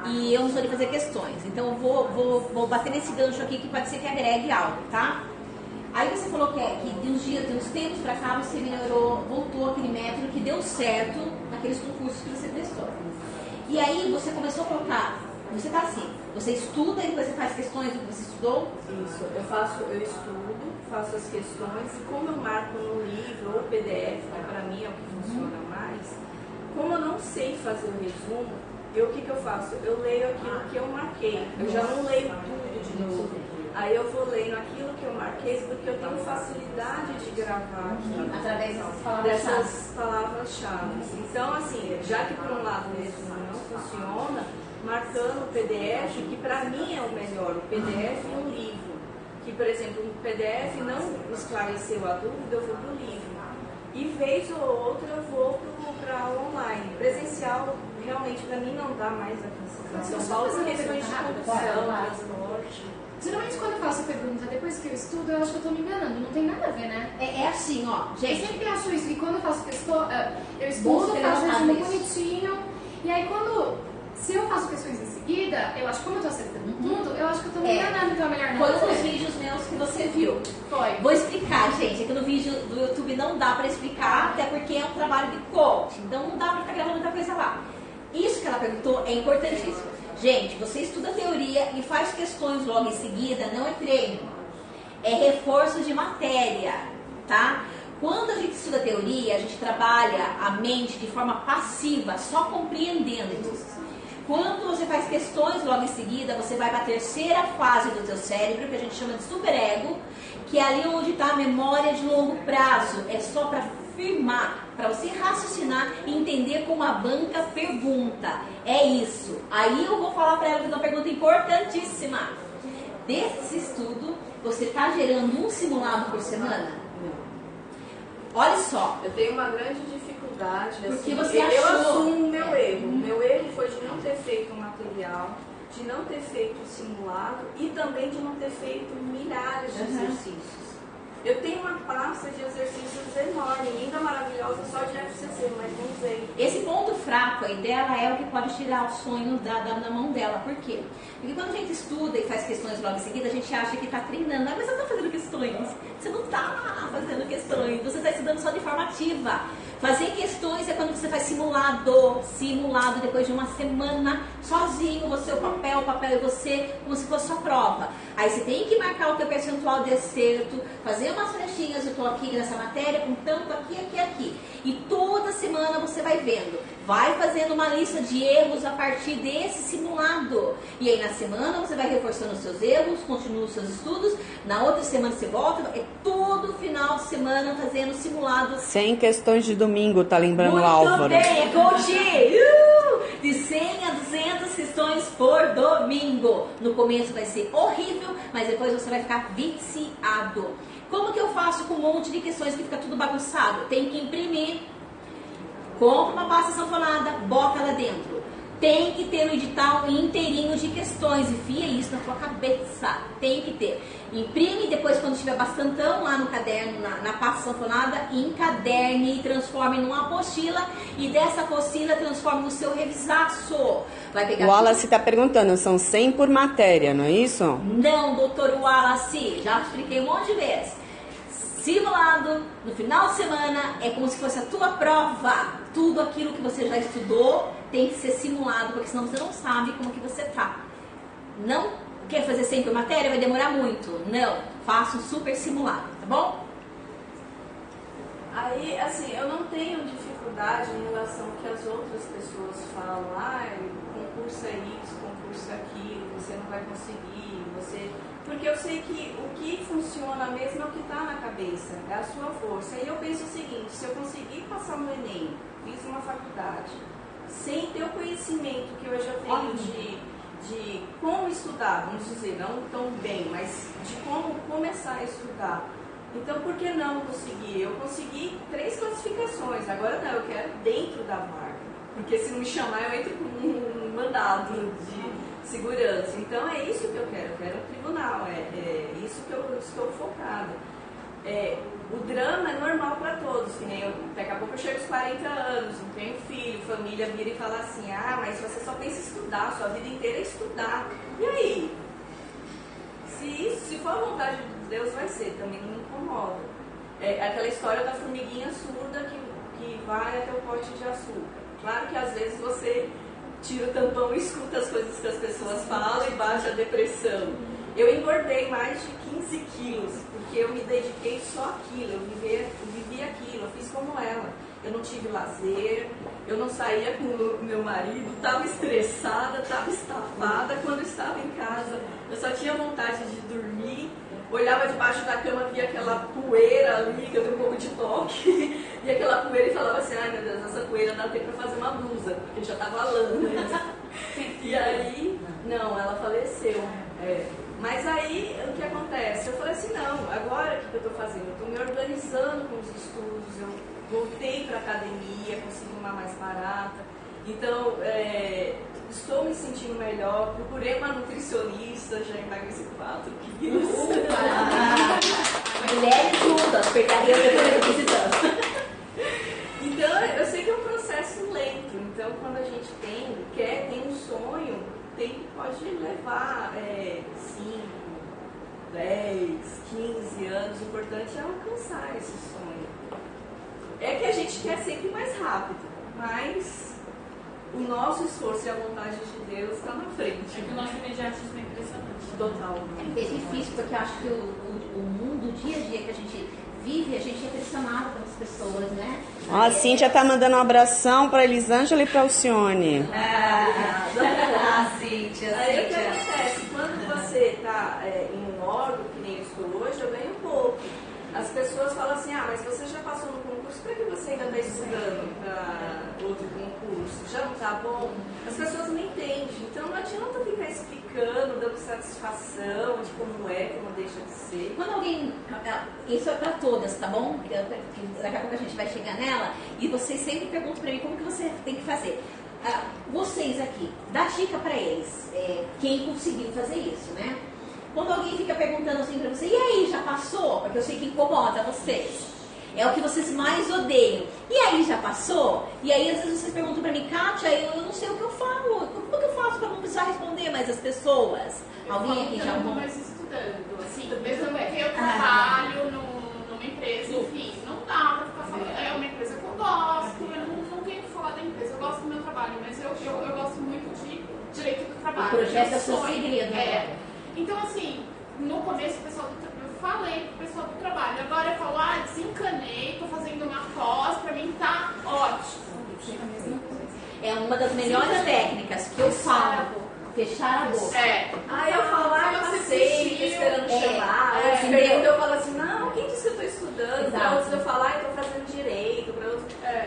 e eu não sou de fazer questões. Então eu vou bater nesse gancho aqui que pode ser que agregue algo, tá? Aí você falou que de uns tempos pra cá você melhorou, voltou aquele método que deu certo naqueles concursos que você prestou. E aí você começou a colocar, você tá assim, você estuda e depois você faz questões do que você estudou? Isso, eu estudo, faço as questões, e como eu marco no livro ou PDF, que pra mim é o que funciona mais, como eu não sei fazer o resumo, o que eu faço? Eu leio aquilo que eu marquei. Eu já não leio tudo de novo. Aí eu vou lendo aquilo que eu marquei, porque eu tenho facilidade de gravar aqui. Através dessas palavras-chave. Então, assim, já que por um lado o resumo não funciona, marcando o PDF, que para mim é o melhor, o PDF e um livro. Que, por exemplo, o PDF não esclareceu a dúvida, eu vou para o livro. E vez ou outra eu vou para aula online. Presencial, realmente, para mim não dá mais aqui em São Paulo, porque questões de condução, transporte. Geralmente quando eu faço a pergunta, depois que eu estudo, eu acho que eu tô me enganando. Não tem nada a ver, né? É assim, ó, gente. Eu sempre acho isso. E quando eu faço questão, eu estudo, faço resumo bonitinho. E aí se eu faço questões em seguida, eu acho que como eu tô acertando tudo, eu acho que eu tô me enganando, então é melhor não. Foi um dos vídeos meus que você viu. Foi. Vou explicar, gente. É que no vídeo do YouTube não dá pra explicar, até porque é um trabalho de coach. Então não dá pra ficar gravando muita coisa lá. Isso que ela perguntou é importantíssimo. Gente, você estuda teoria e faz questões logo em seguida, não é treino. É reforço de matéria, tá? Quando a gente estuda teoria, a gente trabalha a mente de forma passiva, só compreendendo. Quando você faz questões logo em seguida, você vai para a terceira fase do teu cérebro, que a gente chama de superego, que é ali onde está a memória de longo prazo. É só para firmar, para você raciocinar e entender como a banca pergunta. É isso. Aí eu vou falar para ela uma pergunta importantíssima. Desse estudo, você está gerando um simulado por semana? Não. Olha só. Eu tenho uma grande dificuldade. Porque assim, você eu achou... assumo o meu erro. O meu erro foi de não ter feito o material, de não ter feito o simulado e também de não ter feito milhares de exercícios. Eu tenho uma pasta de exercícios enorme, linda, maravilhosa, só de FCC, mas não usei. Esse ponto fraco aí dela é o que pode tirar os sonhos da mão dela. Por quê? Porque quando a gente estuda e faz questões logo em seguida, a gente acha que está treinando. Mas você não está fazendo questões. Você não está fazendo questões. Você está estudando só de forma ativa. Fazer questões é quando você faz simulado depois de uma semana, sozinho, você, o papel e você, como se fosse sua prova. Aí você tem que marcar o teu percentual de acerto, fazer umas flechinhas, eu estou aqui nessa matéria com tanto aqui. E toda semana você vai vendo. Vai fazendo uma lista de erros a partir desse simulado. E aí na semana você vai reforçando os seus erros, continua os seus estudos. Na outra semana você volta. É todo final de semana fazendo simulado. 100 questões de domingo, tá lembrando Muito o Álvaro. bem, coach! De 100 a 200 questões por domingo. No começo vai ser horrível, mas depois você vai ficar viciado. Como que eu faço com um monte de questões que fica tudo bagunçado? Tem que imprimir. Compra uma pasta sanfonada, bota lá dentro. Tem que ter o edital inteirinho de questões. Enfia isso na sua cabeça. Tem que ter. Imprime, depois quando tiver bastantão lá no caderno, na pasta sanfonada, encaderne e transforme numa apostila. E dessa apostila transforme no seu revisaço. Vai pegar O Wallace está perguntando, são 100 por matéria, não é isso? Não, doutor Wallace, já expliquei um monte de vezes. Simulado, no final de semana, é como se fosse a tua prova. Tudo aquilo que você já estudou tem que ser simulado, porque senão você não sabe como que você tá. Não quer fazer sempre matéria? Vai demorar muito. Não, faça um super simulado, tá bom? Aí, assim, eu não tenho dificuldade em relação ao que as outras pessoas falam. Concurso é isso, concurso é aquilo, você não vai conseguir, você... Porque eu sei que o que funciona mesmo é o que está na cabeça, é a sua força. E eu penso o seguinte, se eu conseguir passar no Enem, fiz uma faculdade, sem ter o conhecimento que hoje eu tenho de como estudar, vamos dizer, não tão bem, mas de como começar a estudar. Então, por que não conseguir? Eu consegui 3 classificações, agora não, eu quero dentro da vaga. Porque se não me chamar, eu entro com um mandado de segurança. Então é isso que eu quero um tribunal, é isso que eu estou focada. O drama é normal para todos, que nem eu, daqui a pouco eu chego aos 40 anos, não tenho filho, família vira e fala assim, mas você só pensa em estudar, sua vida inteira é estudar. E aí? Se for a vontade de Deus, vai ser, também não me incomoda. É aquela história da formiguinha surda que vai até o pote de açúcar. Claro que às vezes você tira o tampão e escuta as coisas que as pessoas falam e bate a depressão. Eu engordei mais de 15 quilos, porque eu me dediquei só àquilo, eu vivi aquilo, eu fiz como ela. Eu não tive lazer, eu não saía com o meu marido, estava estressada, estava estafada quando estava em casa. Eu só tinha vontade de dormir, olhava debaixo da cama, via aquela poeira ali, que eu tenho um pouco de toque, via aquela poeira e falava assim, ai meu Deus, essa poeira dá tempo para fazer uma blusa, porque já estava lã. E aí, não, ela faleceu. Mas aí, o que acontece? Eu falei assim, não, agora o que eu estou fazendo? Eu estou me organizando com os estudos, eu voltei para a academia, consegui uma mais barata. Então, estou me sentindo melhor, procurei uma nutricionista, já emagreci 4 quilos. Mulheres juntas, pegaria depois visitando. Então, eu sei que é um processo lento. Então, quando a gente tem um sonho, pode levar 5, 10, 15 anos. O importante é alcançar esse sonho. É que a gente quer sempre mais rápido, mas o nosso esforço e a vontade de Deus está na frente. É que o nosso imediatismo é impressionante. Total. É difícil, porque eu acho que o mundo, o dia a dia que a gente vive, a gente é pressionado pelas pessoas, né? Ó, a Cíntia tá mandando um abração pra Elisângela e pra Alcione. Cíntia. Aí o que acontece? Quando você está em um órgão, que nem eu estou hoje, eu ganho pouco. As pessoas falam assim, mas você já passou no concurso, para que você ainda está estudando para outro concurso? Já não está bom? As pessoas não entendem. Então não adianta ficar explicando, dando satisfação de como é, como deixa de ser. Quando alguém... Isso é para todas, tá bom? Daqui a pouco a gente vai chegar nela. E vocês sempre perguntam para mim como que você tem que fazer. Vocês aqui, dá dica para eles. Quem conseguiu fazer isso, né? Quando alguém fica perguntando assim pra você, e aí, já passou? Porque eu sei que incomoda vocês. É o que vocês mais odeiam. E aí, já passou? E aí, às vezes vocês perguntam pra mim, Kátia, eu não sei o que eu falo. Como que eu faço pra não precisar responder mais as pessoas? Alguém aqui já... Eu não mais estudando, assim, mesmo que eu trabalho numa empresa, enfim, não dá pra ficar falando. É uma empresa que eu gosto, eu não tenho que falar da empresa, eu gosto do meu trabalho, mas eu gosto muito de direito do trabalho. O projeto é seu segredo, né? Então, assim, no começo, eu falei pro pessoal do trabalho. Agora eu falo, desencanei, tô fazendo uma pós, pra mim tá ótimo. uma das melhores técnicas que eu falo. Fechar a boca. Aí eu falo, eu passei, tô esperando chamar. Eu falo assim, não, quem disse que eu tô estudando? Pra outros eu falar, eu tô fazendo direito.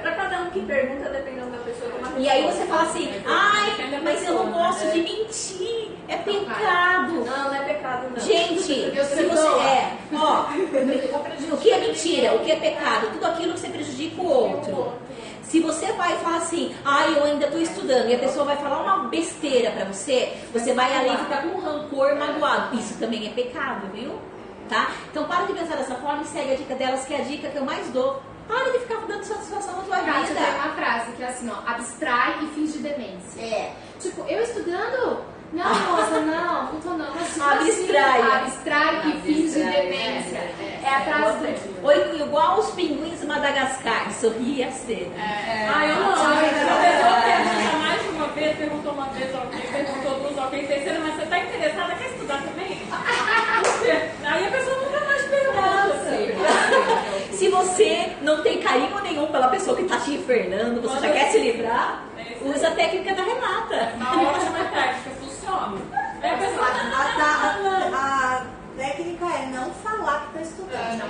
Pra cada um que pergunta, dependendo da pessoa, como E aí você fala assim, ai, mas eu não gosto de mentir. É pecado. Não é pecado, não. Gente, se você o que é mentira? O que é pecado? Tudo aquilo que você prejudica o outro. Se você vai falar assim, eu ainda estou estudando, e a pessoa vai falar uma besteira pra você, você vai ali ficar com rancor, magoado. Isso também é pecado, viu? Tá? Então para de pensar dessa forma e segue a dica delas, que é a dica que eu mais dou. Para de ficar dando satisfação na tua vida. Tem uma frase que é assim, ó, abstrai e finge demência. Tipo, eu estudando... Não, moça, não tô não. Abstrai e finge demência. É a frase do... Igual os pinguins de Madagascar, sorria cedo. Eu não. A pessoa pergunta mais de uma vez, perguntou uma vez, ok, perguntou duas, ok, terceira, mas você tá interessada, quer estudar também? Aí a pessoa nunca mais pergunta. Se você não tem carinho nenhum pela pessoa que tá te infernando, você já quer se livrar, usa a técnica da Renata. Uma ótima técnica, funciona. A técnica é não falar que está estudando. Eu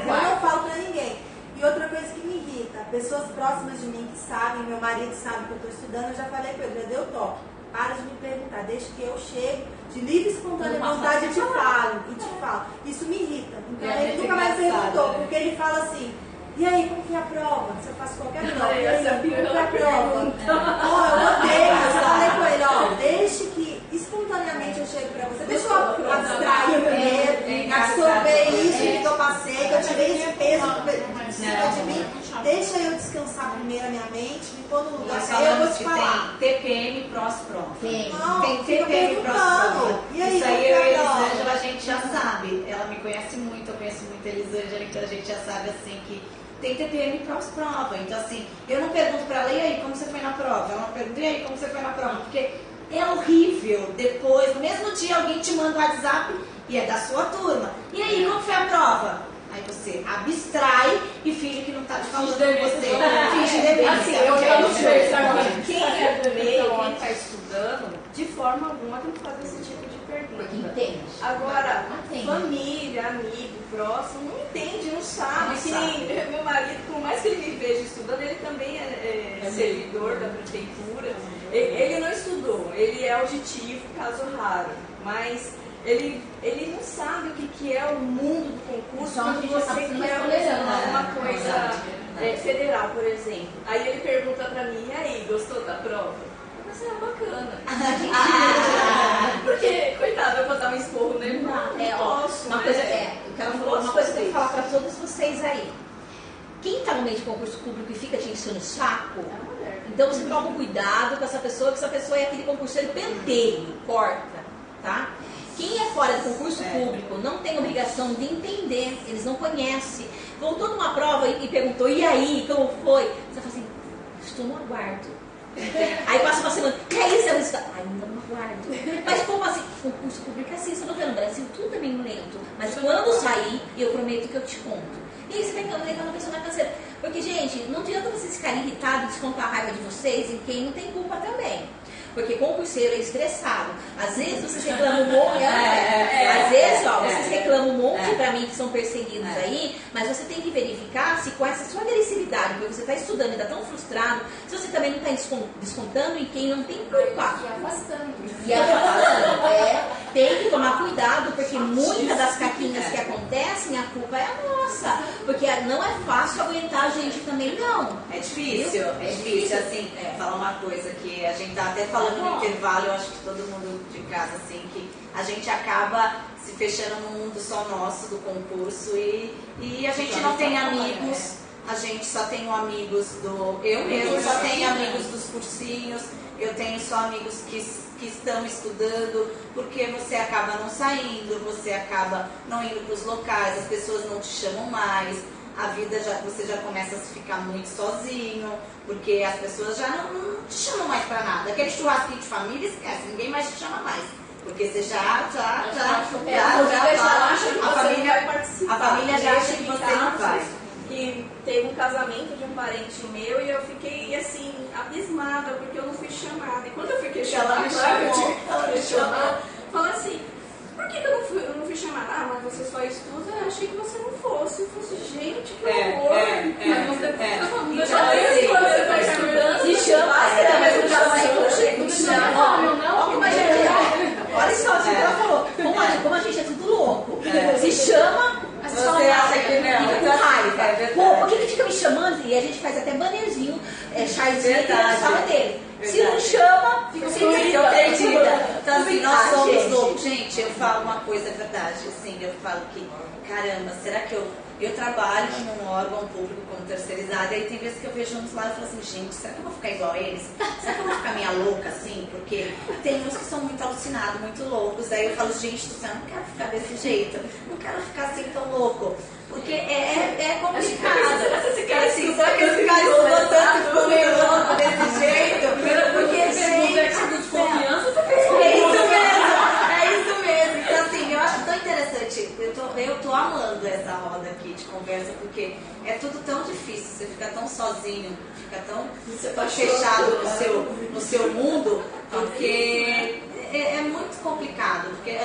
não falo pra ninguém. E outra coisa que me irrita, pessoas próximas de mim que sabem, meu marido sabe que eu estou estudando, eu já falei com ele, já deu toque. Para de me perguntar, deixa que eu chego de livre e espontânea vontade e te falo. Isso me irrita. Então ele nunca mais perguntou, porque ele fala assim, e aí, como que é a prova? Se eu faço qualquer prova, e aí, como que é a prova? Eu odeio, eu falei com ele, deixe que espontaneamente eu chego pra você. Deixa eu abstrair primeiro, absorver isso que eu passei, que eu tirei esse peso de cima de mim. Deixa eu descansar primeiro a minha mente, me pôr no lugar, aí eu vou te falar. Tem TPM prova. Tem TPM prova. E aí, isso aí eu e a Elisângela, a gente já sabe. Ela me conhece muito, eu conheço muito a Elisângela, então a gente já sabe assim que tem TPM prova. Então assim, eu não pergunto pra ela, e aí, como você foi na prova? Ela não pergunta, e aí, como você foi na prova? Porque é horrível. Depois, no mesmo dia, alguém te manda um WhatsApp e é da sua turma. E aí, como foi a prova? Aí você abstrai e finge que não está falando com você. Finge demência. Quem está estudando, de forma alguma, tem que fazer esse tipo de pergunta. Porque entende. Agora, família, amigo, próximo, não entende, não sabe. Que nem meu marido, por mais que ele me veja estudando, ele também é servidor da prefeitura. Ele não estudou, ele é auditivo, caso raro. Mas ele não sabe o que é o mundo do concurso quando você quer uma coisa federal, por exemplo. Aí ele pergunta pra mim, e aí, gostou da prova? Mas é bacana. Porque, coitado, eu vou dar um esporro nele. Uma coisa que eu vou falar pra todos vocês aí. Quem tá no meio de concurso público e fica te enchendo o saco, então você toma cuidado com essa pessoa, que essa pessoa é aquele concurseiro penteio, corta, tá? Quem é fora do concurso público não tem obrigação de entender, eles não conhecem. Voltou numa prova e perguntou, e aí, como foi? Você fala assim, estou no aguardo. Aí passa uma semana, e aí, você está? Ainda no aguardo. Mas como assim? Concurso público é assim, você não vê no Brasil, tudo é meio lento. Mas quando sair, eu prometo que eu te conto. E aí você vai entrar na pessoa na canseira. Porque, gente, não adianta vocês ficarem irritados e descontar a raiva de vocês em quem não tem culpa também. Porque concurseiro é estressado. Às vezes vocês reclamam um monte. Às vezes, vocês reclamam um monte pra mim que são perseguidos aí, mas você tem que verificar se com essa sua agressividade, porque você está estudando e está tão frustrado, se você também não está descontando em quem não tem culpa. E afastando. Tem que tomar cuidado, porque muitas das caquinhas que acontecem, a culpa é a nossa. Porque não é fácil aguentar a gente também, não. É difícil, assim, falar uma coisa que a gente tá até falando no intervalo, eu acho que todo mundo de casa, assim, que a gente acaba se fechando num mundo só nosso do concurso e a gente não tem amigos, a gente só tem amigos eu mesmo só tenho amigos dos cursinhos, eu tenho só amigos que estão estudando, porque você acaba não saindo, você acaba não indo para os locais, as pessoas não te chamam mais, a vida você já começa a ficar muito sozinho, porque as pessoas já não te chamam mais para nada. Aquele churrasquinho de família, esquece, ninguém mais te chama mais. Porque você a família já acha que você não vai. E teve um casamento de um parente meu e eu fiquei assim, abismada, porque eu não fui chamada. E quando eu fiquei chamada, falou assim, por que eu não fui chamada? Ah, mas você só estuda, eu achei que você não fosse. Eu falei assim, gente, que horror. Se chama, olha só, assim que ela falou, como a gente é tudo louco, se chama, você acha que não? Pô, por que ele fica me chamando? E a gente faz até bannerzinho, chazinho na sala dele. Se não chama, fica perdida. Então assim, nós somos loucos. Gente, eu falo uma coisa, é verdade, assim, eu falo que, caramba, será que eu trabalho num órgão público como terceirizada, e aí tem vezes que eu vejo uns lá e falo assim, gente, será que eu vou ficar igual a eles? Será que eu vou ficar meia louca assim? Porque tem uns que são muito alucinados, muito loucos. Aí eu falo, gente do céu, não quero ficar desse jeito, não quero ficar assim tão louco. Porque é complicado. Esse cara estudou tanto e ficou meio louco desse jeito. Porque, gente, é isso mesmo. Então, assim, eu acho tão interessante. Eu tô amando essa roda aqui de conversa, porque é tudo tão difícil. Você fica tão sozinho, fica tão fechado no seu mundo, porque é muito complicado, porque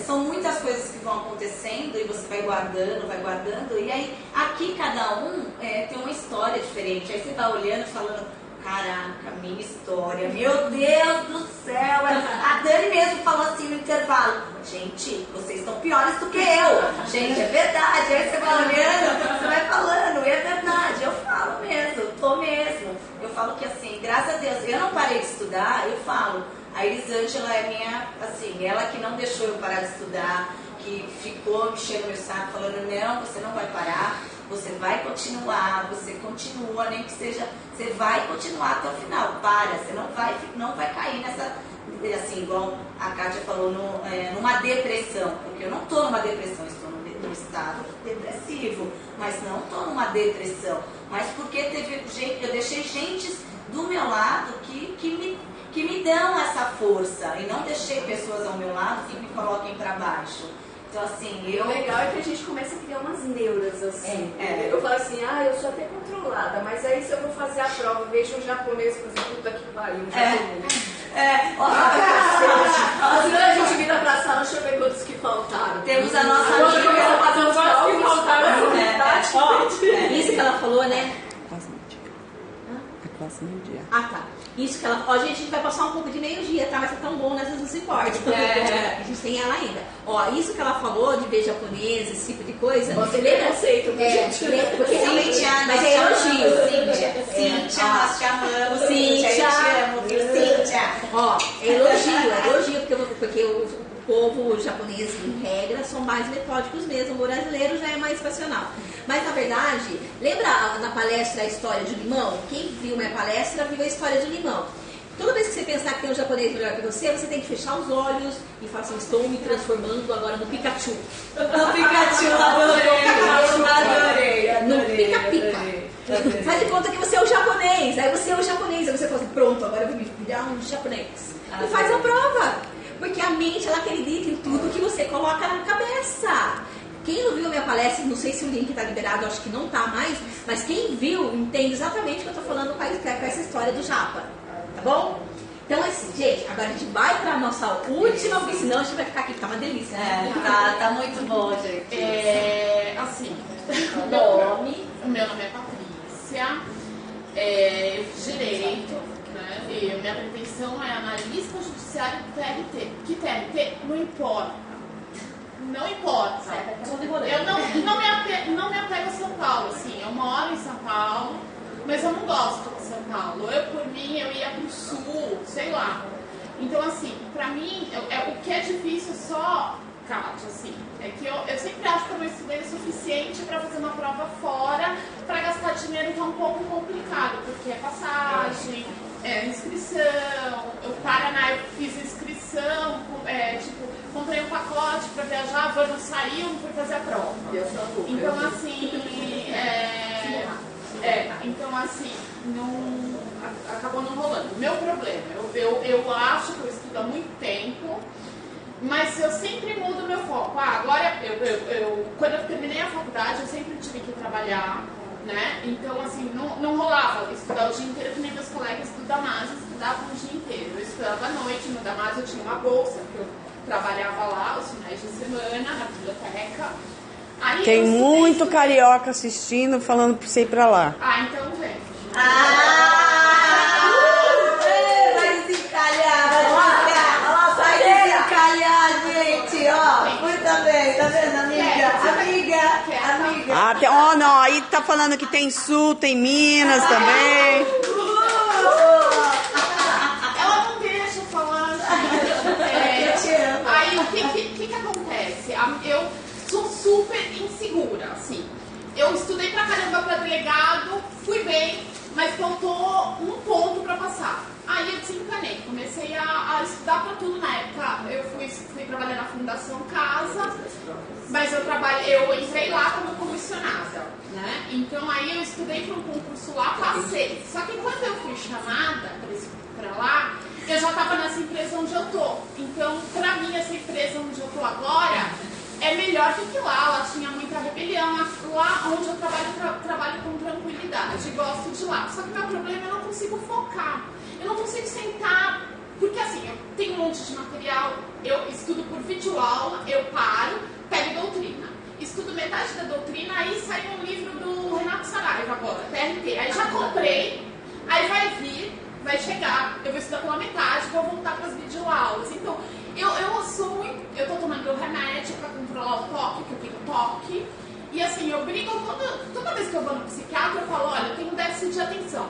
são muitas coisas que vão acontecendo e você vai guardando, e aí aqui cada um tem uma história diferente. Aí você vai olhando e falando, caraca, minha história, meu Deus do céu. A Dani mesmo falou assim no intervalo, gente, vocês estão piores do que eu. Gente, é verdade. Aí você vai olhando, você vai falando, e é verdade, eu falo mesmo, tô mesmo. Eu falo que assim, graças a Deus, eu não parei de estudar, eu falo. A Elisângela é minha, assim, ela que não deixou eu parar de estudar, que ficou mexendo no meu saco, falando, não, você não vai parar, você vai continuar, você continua, nem que seja, você vai continuar até o final, você não vai cair nessa, assim, igual a Kátia falou, numa depressão, porque eu não estou numa depressão, estou num estado depressivo, mas não estou numa depressão, mas porque eu deixei gente do meu lado que me dão essa força, e não deixei pessoas ao meu lado que me coloquem para baixo. Então, assim, O legal é que a gente começa a criar umas neuras, assim. Eu falo assim, eu sou até controlada, mas aí se eu vou fazer a prova, vejo um japonês e falo assim, puta que pariu, a gente vira pra sala, deixa eu ver quantos que faltaram. Temos a nossa amiga que faltaram. Isso que ela falou, né? Quase meio-dia. Tá. Isso que ela... Ó, gente, a gente vai passar um pouco de meio-dia, tá? Mas é tão bom, né? Vocês não se importam. A gente tem ela ainda. Ó, isso que ela falou de ver japonês, esse tipo de coisa... Você lembra? Conceito, gente. Porque realmente... Mas é elogio. Cíntia, nós te amamos. Cíntia, te amo, Cíntia. Ó, é elogio, porque o povo japonês, em regra, são mais metódicos mesmo. O brasileiro já é mais passional. Mas, na verdade, lembra na palestra a história de limão? Quem viu minha palestra viu a história de limão. Toda vez que você pensar que tem um japonês melhor que você tem que fechar os olhos e falar assim, estou me transformando agora no Pikachu. No Pikachu, adorei. No pica-pica. Faz de conta que você é o japonês. Aí você é o japonês. Aí você fala assim, pronto, agora eu vou me virar um japonês. E faz a prova. Porque a mente, ela acredita em tudo que você coloca na cabeça. Quem não viu a minha palestra, não sei se o link está liberado, acho que não está mais, mas quem viu entende exatamente o que eu estou falando com essa história do japa, tá bom? Então, assim, gente, agora a gente vai para a nossa última, porque senão a gente vai ficar aqui, tá uma delícia. Tá muito bom, gente. Assim, o meu nome é Patrícia, eu fiz Direito, né, e minha pretensão é analista judiciário do TRT, que TRT não importa. Não importa. Eu não me apego a São Paulo, assim. Eu moro em São Paulo, mas eu não gosto de São Paulo. Por mim, eu ia pro sul, sei lá. Então, assim, pra mim, o que é difícil só, Kátia, assim, é que eu sempre acho que eu não estudei o suficiente pra fazer uma prova fora, pra gastar dinheiro que é um pouco complicado, porque é passagem, inscrição. O Paraná, eu fiz inscrição, comprei um pacote para viajar, a van não saiu, não fui fazer a prova. Então, assim, acabou não rolando. Meu problema, eu acho que eu estudo há muito tempo, mas eu sempre mudo meu foco. Agora, quando eu terminei a faculdade, eu sempre tive que trabalhar, né? Então, assim, não rolava estudar o dia inteiro, que nem meus colegas do Damásio estudavam o dia inteiro. Eu estudava à noite, no Damásio eu tinha uma bolsa, que eu trabalhava lá os finais de semana, na biblioteca. Aí tem muito carioca assistindo, falando pra você ir pra lá. Ah, então vem. Vai desencalhar, vai desencalhar, gente, ó. Muito bem, tá vendo, amiga? Ó, não, aí tá falando que tem Sul, tem Minas também. Ela não deixa falar. Aí o que acontece? Eu sou super insegura, assim. Eu estudei pra caramba pra delegado, fui bem, mas faltou um ponto pra passar. Aí eu desencanei, comecei a estudar pra tudo na época. Eu fui trabalhar na Fundação Casa, mas eu entrei lá como comissionada, né? Então aí eu estudei para um concurso lá, passei. Só que quando eu fui chamada pra lá, eu já estava nessa empresa onde eu tô. Então, pra mim, essa empresa onde eu tô agora é melhor do que lá. Ela tinha muita rebelião. Lá onde eu trabalho com tranquilidade. Gosto de lá. Só que meu problema é eu não consigo focar. Eu não consigo sentar, porque assim, eu tenho um monte de material, eu estudo por videoaula, eu paro, pego doutrina. Estudo metade da doutrina, aí sai um livro do Renato Saraiva agora, TRT. Aí já comprei, aí vai chegar, eu vou estudar pela metade, vou voltar para as videoaulas. Então, eu tô tomando remédio para controlar o toque, que eu tenho toque. E assim, eu brigo toda vez que eu vou no psiquiatra, eu falo, olha, eu tenho déficit de atenção.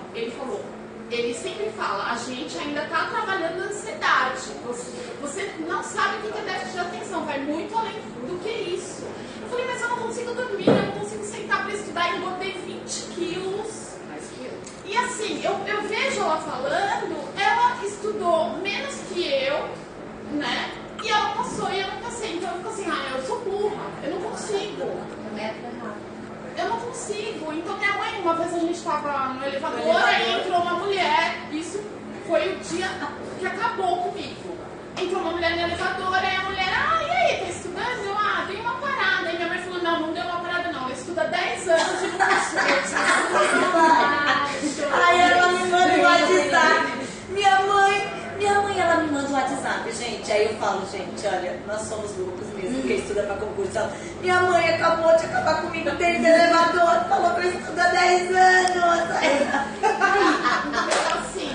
Ele sempre fala, a gente ainda está trabalhando na ansiedade. Você não sabe o que é déficit de atenção, vai muito além do que isso. Eu falei, mas eu não consigo dormir, eu não consigo sentar para estudar, eu engordei 20 quilos. E assim, eu vejo ela falando, ela estudou menos que eu, né? E ela passou e eu não passei. Então eu fico assim, eu sou burra, eu não consigo. Eu não consigo. Então minha mãe, uma vez a gente estava no elevador e entrou uma mulher. Isso foi o dia que acabou comigo. Entrou uma mulher no elevador e a mulher, e aí, tá estudando? Eu, dei uma parada. E minha mãe falou, não deu uma parada não. Eu estudo há 10 anos e não consigo. Aí ela me manda o WhatsApp. Minha mãe, ela me manda o WhatsApp, gente. Aí eu falo, gente, olha, nós somos loucos mesmo, quem estuda pra concurso. Minha mãe acabou de acabar comigo dentro do elevador, falou que eu estudo há 10 anos. Então, assim,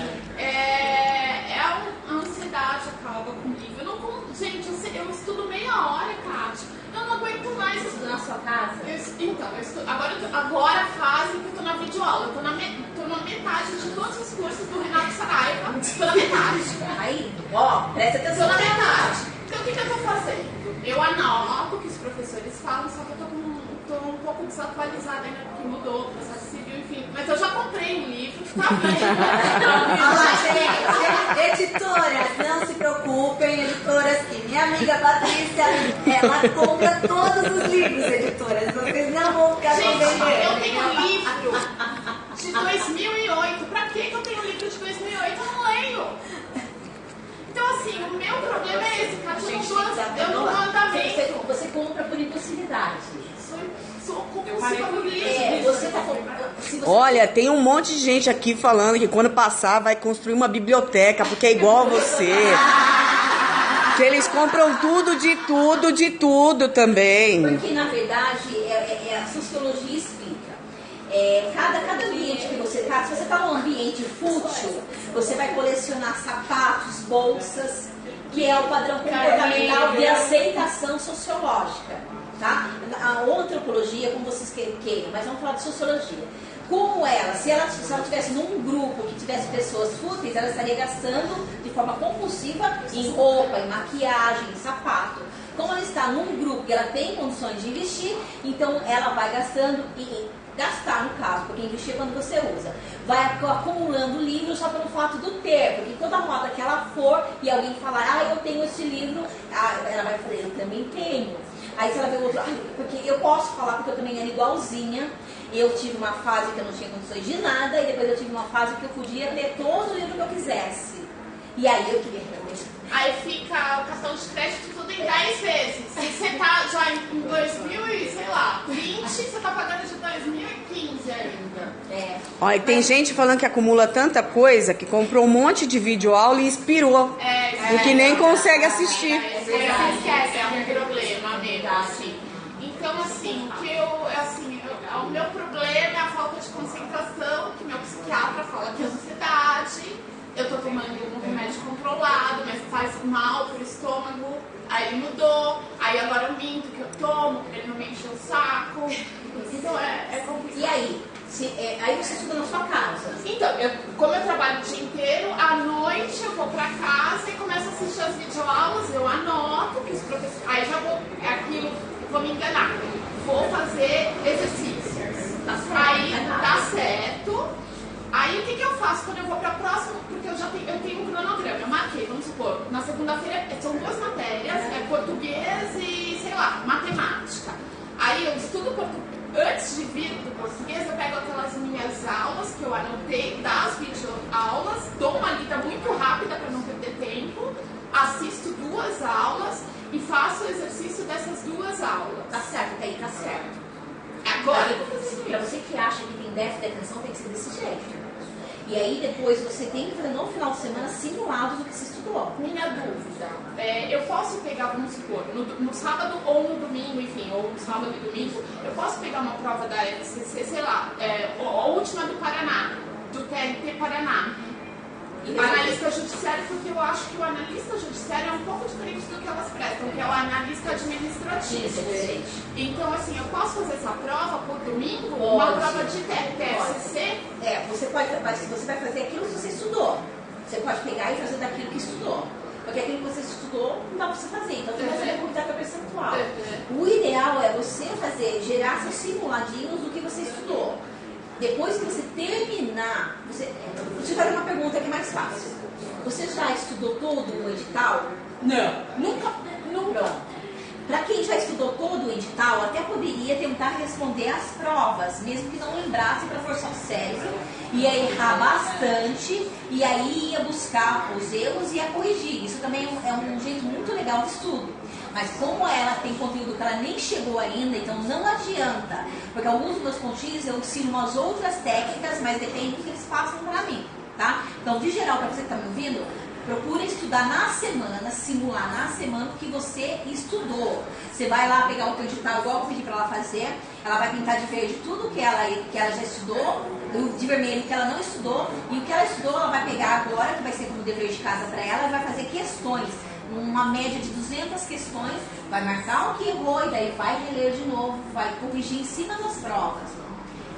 a ansiedade acaba comigo. Gente, eu estudo meia hora, Kátia. Eu não aguento mais estudar na sua casa. Agora a fase que eu tô na videoaula. Eu tô na metade de todos os cursos do Renato Saraiva. Tô na metade. Aí, presta atenção. Tô na metade. Então o que eu tô fazendo? Eu anoto o que os professores falam, só que eu tô um pouco desatualizada ainda, porque mudou o processo civil, enfim. Mas eu já comprei um livro, tá vendo? Olha, gente, editoras, não se preocupem, editoras, que minha amiga Patrícia, ela compra todos os livros, editoras. Vocês não vão ficar sem vender. Eu tenho um livro de 2008. Pra que eu tenho um livro de 2008? Eu não leio. Então, assim, o meu problema é esse, cara. Eu não dou andamento. Você compra por impulsividade. Sou compulsiva por isso. Olha, tem um monte de gente aqui falando que quando passar vai construir uma biblioteca, porque é igual a você. Que eles compram tudo de tudo também. Porque, na verdade, a sociologia explica. Cada ambiente que você está, se você está num ambiente fútil, você vai colecionar sapatos, bolsas, que é o padrão comportamental de aceitação sociológica. Tá? A antropologia, como vocês queiram, mas vamos falar de sociologia. Como se ela estivesse num grupo que tivesse pessoas fúteis, ela estaria gastando de forma compulsiva em roupa, em maquiagem, em sapato. Como ela está num grupo que ela tem condições de investir, então ela vai gastando e gastar, no caso, porque investir é quando você usa. Vai acumulando livros só pelo fato do ter, porque toda moda que ela for e alguém falar, eu tenho esse livro, ela vai falar, eu também tenho. Aí se ela vê o outro, porque eu posso falar porque eu também era igualzinha. Eu tive uma fase que eu não tinha condições de nada, e depois eu tive uma fase que eu podia ler todo o livro que eu quisesse. E aí eu queria realmente. Aí fica o cartão de crédito tudo em 10 vezes. E você tá já em 2020, você tá pagando de 2015 ainda. Olha, tem gente falando que acumula tanta coisa que comprou um monte de videoaula e inspirou. E que nem consegue assistir. É um problema mesmo, assim. Então, assim, o meu problema é a falta de concentração, que meu psiquiatra fala que é ansiedade. Eu tô tomando um remédio controlado, mas faz mal pro estômago. Aí ele mudou, aí agora eu minto que eu tomo, porque ele não me enche o saco. Então é complicado. E aí? Aí você estuda na sua casa? Então, como eu trabalho o dia inteiro, à noite eu vou pra casa e começo a assistir as videoaulas, eu anoto que os professores. Aí já vou, vou me enganar. Vou fazer exercícios. Aí dá certo. Aí o que eu faço quando eu vou para a próxima? Porque eu tenho um cronograma, eu marquei, vamos supor, na segunda-feira são 2 matérias, português e, sei lá, matemática. Aí eu estudo português. Antes de vir do português, eu pego aquelas minhas aulas que eu anotei das videoaulas, dou uma lida muito rápida para não perder tempo, assisto 2 aulas e faço o exercício dessas 2 aulas. Tá certo, Thaí, tá certo. Agora, para você que acha que tem déficit de atenção, tem que ser desse jeito. E aí depois você tem que fazer no final de semana simulados do que você estudou. Minha dúvida, eu posso pegar, vamos supor, no sábado ou no domingo, enfim, ou no sábado e domingo, eu posso pegar uma prova da FCC, sei lá, a última do Paraná, do TRT Paraná. Analista judiciário, porque eu acho que o analista judiciário é um pouco diferente do que elas prestam, que é o analista administrativo. Então, assim, eu posso fazer essa prova por domingo? Uma prova de TFC? Você vai fazer aquilo que você estudou. Você pode pegar e fazer daquilo que estudou. Porque aquilo que você estudou não dá pra você fazer. Então, você vai fazer por data percentual. O ideal é você gerar seus simuladinhos do que você estudou. Depois que você terminar, deixa eu fazer uma pergunta que é mais fácil. Você já estudou todo o edital? Não. Nunca. Para quem já estudou todo o edital, até poderia tentar responder as provas, mesmo que não lembrasse, para forçar o cérebro, ia errar bastante, e aí ia buscar os erros e ia corrigir. Isso também é um jeito muito legal de estudo. Mas como ela tem conteúdo que ela nem chegou ainda, então não adianta. Porque alguns dos meus pontinhos eu ensino umas outras técnicas, mas depende do que eles passam para mim, tá? Então, de geral, para você que está me ouvindo, procura estudar na semana, simular na semana o que você estudou. Você vai lá pegar o teu edital, igual eu pedi para ela fazer, ela vai pintar de verde tudo que ela já estudou, de vermelho que ela não estudou, e o que ela estudou ela vai pegar agora, que vai ser como dever de casa para ela, e vai fazer questões. Uma média de 200 questões, vai marcar o que errou e daí vai reler de novo, vai corrigir em cima das provas.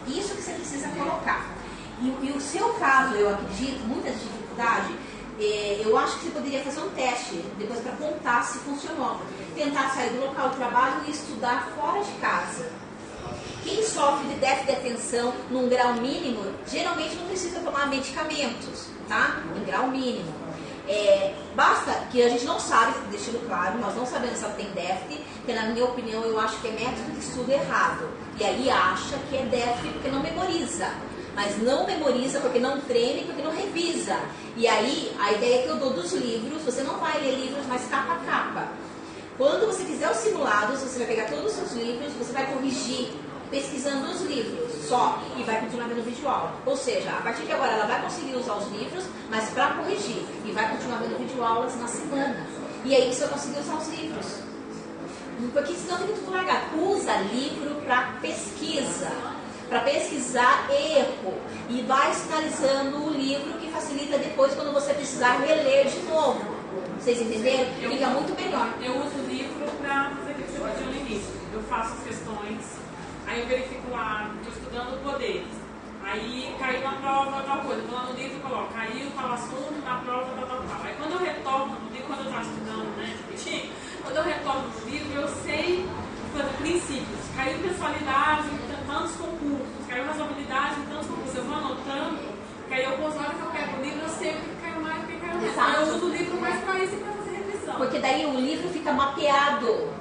Isso que você precisa colocar. E o seu caso, eu acredito, muita dificuldade, eu acho que você poderia fazer um teste depois para contar se funcionou. Tentar sair do local de trabalho e estudar fora de casa. Quem sofre de déficit de atenção num grau mínimo, geralmente não precisa tomar medicamentos, tá? Em grau mínimo. Basta que a gente não sabe, deixando claro, nós não sabemos se ela tem déficit, que na minha opinião eu acho que é método de estudo errado. E aí acha que é déficit porque não memoriza. Mas não memoriza porque não treina e porque não revisa. E aí a ideia que eu dou dos livros, você não vai ler livros mais capa a capa. Quando você fizer os simulados, você vai pegar todos os seus livros, você vai corrigir pesquisando os livros só e vai continuar vendo videoaula. Ou seja, a partir de agora ela vai conseguir usar os livros, mas para corrigir, e vai continuar vendo videoaulas na semana. E aí você vai conseguir usar os livros. Porque senão fica tudo largado. Usa livro para pesquisa, para pesquisar erro, e vai sinalizando o livro que facilita depois quando você precisar reler de novo. Vocês entenderam? Fica muito melhor. Eu uso o livro para fazer o que você pediu no início. Eu faço as questões. Aí eu verifico lá, estou estudando poderes. Aí caiu na prova tal coisa, vou lá no livro e coloco, caiu tal assunto na prova tal. Aí quando eu retorno no livro, quando eu estava estudando, né, quando eu retorno no livro, eu sei fazer princípios. Caiu pessoalidade em tantos concursos, caiu razoabilidade em tantos concursos. Eu vou anotando, que aí algumas horas que eu pego o livro, eu sei o que caiu mais e o que caiu menos. Então eu uso o livro mais para isso e para fazer revisão. Porque daí o livro fica mapeado.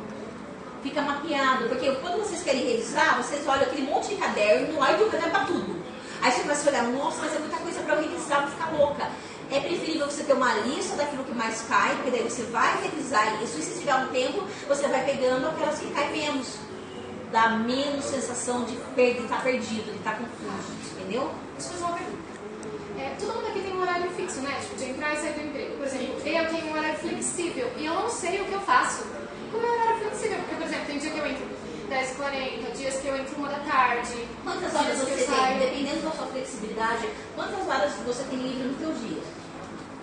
Fica mapeado, porque quando vocês querem revisar, vocês olham aquele monte de caderno, aí o caderno é para tudo. Aí você começa a olhar, nossa, mas é muita coisa para eu revisar, vou ficar louca. É preferível você ter uma lista daquilo que mais cai, porque daí você vai revisar isso, e se tiver um tempo, você vai pegando aquelas que caem menos. Dá menos sensação de estar perdido, de estar confuso, entendeu? Deixa eu fazer uma pergunta. Todo mundo aqui tem um horário fixo, né? Tipo, de entrar e sair do emprego. Por exemplo, eu tenho um horário flexível e eu não sei o que eu faço com o meu horário flexível. Porque, por exemplo, tem dia que eu entro 10h40, dias que eu entro 1 da tarde. Quantas horas você tem? Dependendo da sua flexibilidade, quantas horas você tem livre no teu dia?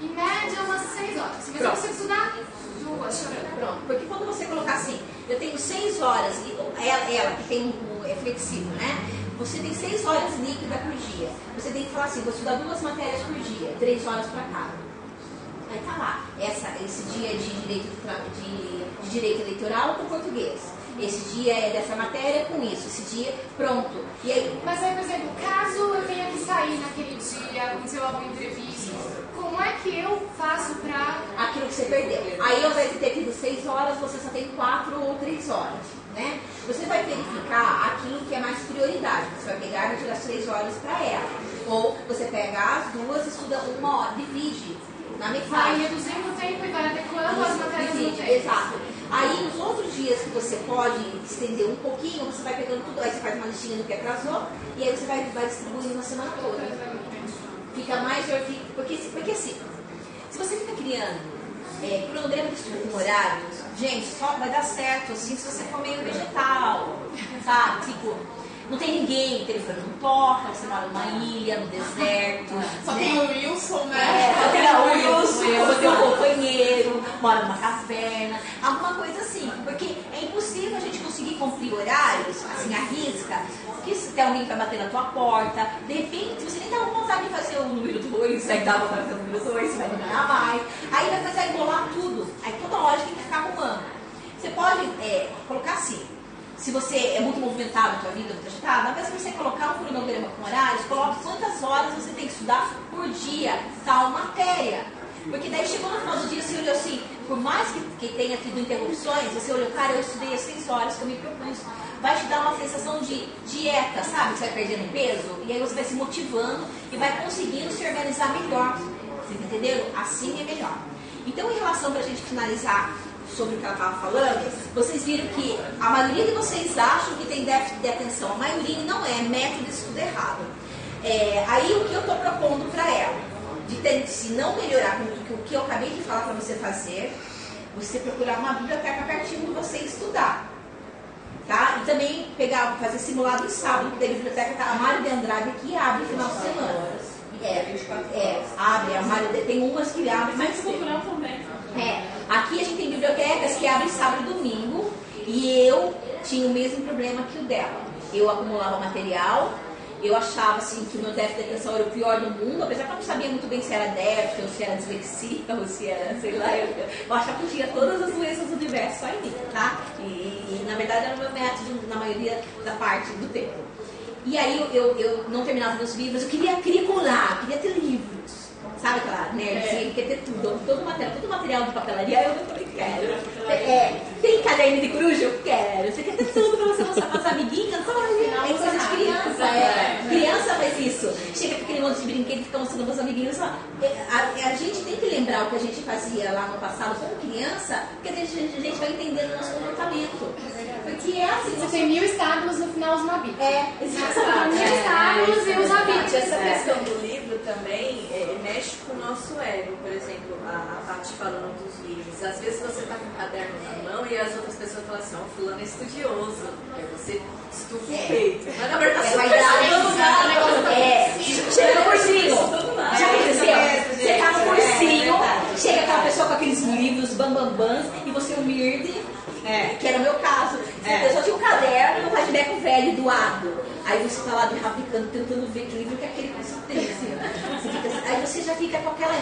Em média, umas 6 horas. Mas eu consigo estudar 2 chorando. Pronto. Porque quando você colocar assim, eu tenho 6 horas, ela que tem é flexível, né? Você tem 6 horas líquidas por dia. Você tem que falar assim, vou estudar 2 matérias por dia, 3 horas para cada. Aí tá lá, esse dia é de direito eleitoral com português. Esse dia é dessa matéria com isso, esse dia, pronto. E aí, mas aí, por exemplo, caso eu tenha que sair naquele dia, aconteceu alguma entrevista, como é que eu faço pra... Aquilo que você perdeu. Aí ao invés de ter tido 6 horas, você só tem 4 ou 3 horas, né? Você vai verificar aquilo que é mais prioridade. Você vai pegar e vai tirar 3 horas para ela. Ou você pega as 2 e estuda 1 hora, divide na metade. Vai reduzindo o tempo e vai adequando as matérias no tempo. Exato. Aí nos outros dias que você pode estender um pouquinho, você vai pegando tudo, aí você faz uma listinha do que atrasou, e aí você vai distribuindo na semana toda. Fica mais, porque assim, se você fica criando cronograma de estudo com horários, gente, só vai dar certo assim se você for meio vegetal, sabe? Tipo, não tem ninguém, o telefone não toca, você mora numa ilha, no deserto. Só tem o Wilson, né? Só tem o Wilson, só tem um companheiro, mora numa caverna, alguma coisa assim. Porque é impossível a gente conseguir cumprir horários, assim, à risca, porque se tem alguém que vai bater na tua porta, de repente você nem dá vontade de fazer o número 2, aí dá vontade de fazer o número 2, você vai ganhar mais. Aí vai começar a embolar tudo, aí toda hora tem que ficar arrumando. Você pode colocar assim. Se você é muito movimentado na sua vida, muito agitada, ao invés de você colocar um cronograma com horários, coloque quantas horas você tem que estudar por dia tal matéria. Porque daí chegou no final do dia, você olhou assim, por mais que tenha tido interrupções, você olhou, cara, eu estudei as 6 horas que eu me propus. Vai te dar uma sensação de dieta, sabe? Você vai perdendo peso, e aí você vai se motivando e vai conseguindo se organizar melhor. Vocês entenderam? Assim é melhor. Então, em relação para a gente finalizar sobre o que ela estava falando, vocês viram que a maioria de vocês acham que tem déficit de atenção, a maioria não é, método de estudo errado. Aí o que eu estou propondo para ela, se não melhorar com o que eu acabei de falar para você fazer, você procurar uma biblioteca pertinho de você estudar. Tá? E também fazer simulado em sábado, porque a biblioteca tá, a Mário de Andrade aqui abre no final de semana. Abre, a Mário tem umas que abrem mais cultural também. Aqui a gente tem bibliotecas que abrem sábado e domingo, e eu tinha o mesmo problema que o dela. Eu acumulava material, eu achava assim que o meu déficit de atenção era o pior do mundo, apesar que eu não sabia muito bem se era déficit, ou se era dislexia, ou se era, sei lá, eu achava que tinha todas as doenças do universo só em mim, tá? E na verdade era o meu método na maioria da parte do tempo. E aí eu não terminava meus livros, eu queria colar, queria ter livros. Sabe aquela nerdzinha que quer ter tudo, todo material de papelaria, eu também quero. Tem caderno de coruja? Eu quero. Você quer ter tudo pra você mostrar pras amiguinhas? Olha, é coisa de criança. Criança faz isso. Chega com aquele monte de brinquedo e fica mostrando pras amiguinhas. A gente tem que lembrar o que a gente fazia lá no passado como criança, porque a gente vai entendendo o nosso comportamento. Porque é assim. Você tem 1000 estábulos no final usa uma Bíblia. Exatamente. 1000 estábulos e usa a Bíblia. Essa questão do livro também mexe com o nosso ego. Por exemplo, a Paty falando dos livros. Às vezes você está com um caderno na mão e as outras pessoas falam assim, fulano é estudioso. Aí você estufa o peito. Mas na verdade você chega no cursinho. Já aconteceu? Você tá no cursinho, chega aquela pessoa com aqueles livros bambambãs e você humilde, que era o meu caso. Eu só tinha um caderno, um radbeco velho doado. Aí você tá lá rabicando, tentando ver que livro que é aquele que você tem. Assim. Aí você já fica com aquela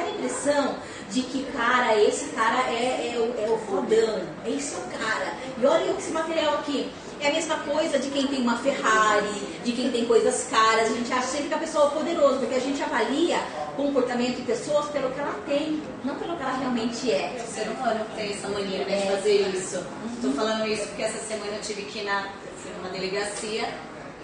impressão de que, cara, esse cara é o fodão, esse é o cara. E olha esse material aqui. É a mesma coisa de quem tem uma Ferrari, de quem tem coisas caras. A gente acha sempre que a pessoa é poderosa, porque a gente avalia comportamento de pessoas pelo que ela tem, não pelo que ela realmente é. Você não pode ter essa mania de fazer isso. Estou falando isso porque essa semana eu tive que fui numa delegacia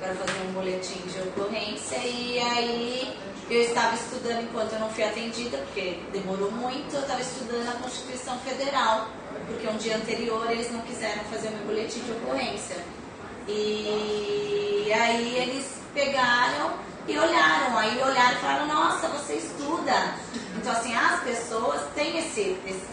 para fazer um boletim de ocorrência e aí Eu estava estudando enquanto eu não fui atendida, porque demorou muito, eu estava estudando a Constituição Federal, porque um dia anterior eles não quiseram fazer o meu boletim de ocorrência. E aí eles pegaram e olharam e falaram, nossa, você estuda. Então, assim, as pessoas têm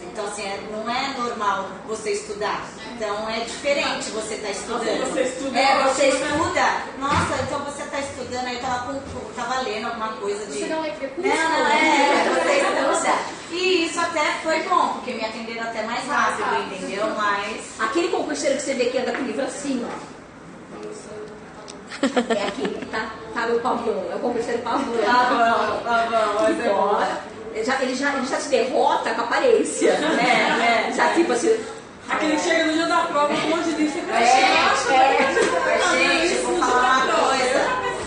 então, assim, não é normal você estudar. Então, é diferente você estar estudando. Nossa, você estuda. Você estuda. Nossa, então você está estudando, aí tava lendo alguma coisa de... Você não é crepúsculo? Você estuda. E isso até foi bom, porque me atenderam até mais rápido, entendeu? Mas... Aquele concurseiro que você vê que anda com o livro assim, ó. É aqui, tá o pavão, é o concurseiro pavão. Tá bom, mas é bom. Ele já se derrota com a aparência. Já tipo assim. Aquele que chega no dia da prova com um monte de livro. Gente, vou falar uma coisa.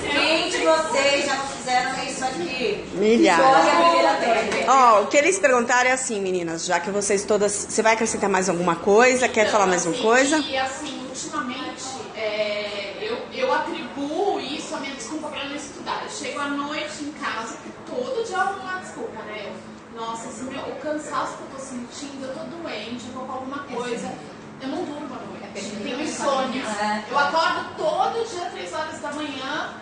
Quem de vocês já fizeram isso aqui? Milhares. Escolhe a primeira técnica. Ó, o que eles perguntaram é assim, meninas, já que vocês todas... Você vai acrescentar mais alguma coisa? Quer falar mais uma coisa? E assim, ultimamente, eu atribuo isso a minha desculpa pra não estudar. Eu chego à noite em casa, todo dia eu arrumo uma desculpa, né? Nossa, o cansaço que eu tô sentindo, eu tô doente, eu tô com alguma coisa. Eu não durmo à noite, eu tenho insônia. Eu acordo todo dia 3 horas da manhã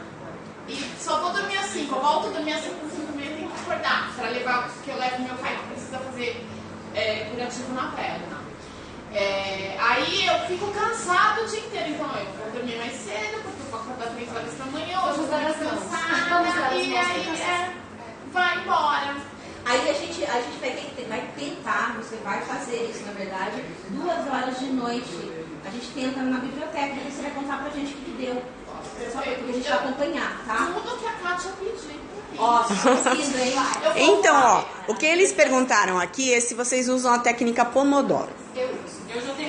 e só vou dormir às 5. Eu volto a dormir às 5 da manhã, tenho que acordar pra levar, porque eu levo meu pai que precisa fazer curativo na perna. Aí eu fico cansada o dia inteiro, então eu vou dormir mais cedo, porque eu vou acordar 3 horas da manhã, hoje eu tô mais cansada, e aí vai embora. Aí a gente vai tentar, você vai fazer isso, na verdade, 2 horas de noite. A gente tenta na biblioteca, e você vai contar pra gente o que deu. Só porque a gente vai acompanhar, tá? Tudo que a Kátia pediu. Ó, preciso, hein? Então, ó, o que eles perguntaram aqui é se vocês usam a técnica Pomodoro. Eu já tentei.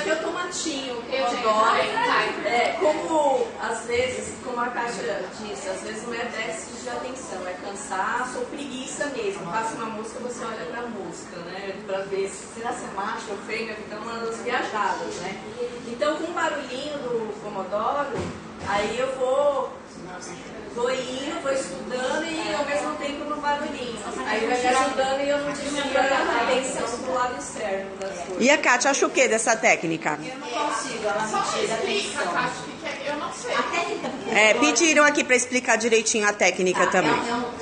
Eu tomatinho, eu adoro. Como às vezes, como a Kátia disse, às vezes não é déficit de atenção, é cansaço ou preguiça mesmo. Passa uma música, você olha pra música, né? Pra ver se será se é macho ou fêmea, fica uma das viajadas, né? Então, com o barulhinho do Pomodoro, aí eu vou indo, vou estudando e ao mesmo tempo no barulhinho. Aí vai me ajudando e eu não desvio a atenção pro lado externo das coisas. E a Kátia acha o que dessa técnica? Eu não consigo, ela Só me tira a explica, atenção. Kátia, que eu não sei. A técnica do Pediram aqui pra explicar direitinho a técnica também.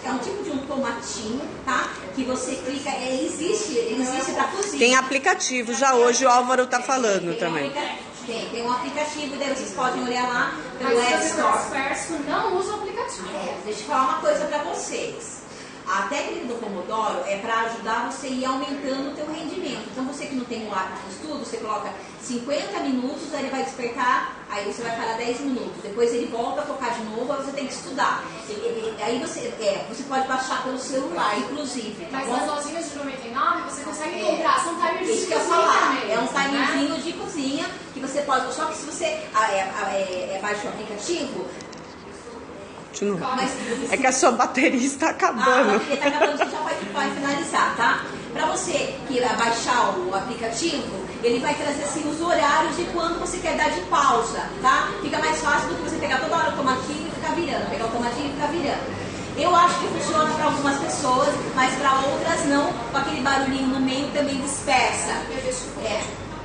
É um tipo de um tomatinho, tá? Que você clica, ele existe pra cozinha. Tem aplicativo, já hoje o Álvaro tá falando também. Tem um aplicativo, daí vocês podem olhar lá pelo Mas App se você for Store. disperso, não usa o aplicativo. Deixa eu falar uma coisa pra vocês. A técnica do Pomodoro é para ajudar você a ir aumentando o teu rendimento. Então você que não tem um hábito de estudo, você coloca 50 minutos, aí ele vai despertar, aí você vai parar 10 minutos. Depois ele volta a focar de novo, aí você tem que estudar. Aí você pode baixar pelo celular, inclusive. Tá Mas bom? nas lojinhas de 99 você consegue comprar, são timers de Isso que eu ia cozinha falar. mesmo, É um né? timerzinho de cozinha que você pode. Só que se você baixa o aplicativo. É que a sua bateria está acabando. A bateria está acabando, a gente já vai finalizar, tá? Para você que baixar o aplicativo, ele vai trazer assim os horários de quando você quer dar de pausa, tá? Fica mais fácil do que você pegar toda hora o tomatinho e ficar virando, pegar o tomatinho e ficar virando. Eu acho que funciona para algumas pessoas, mas para outras não, com aquele barulhinho no meio também dispersa.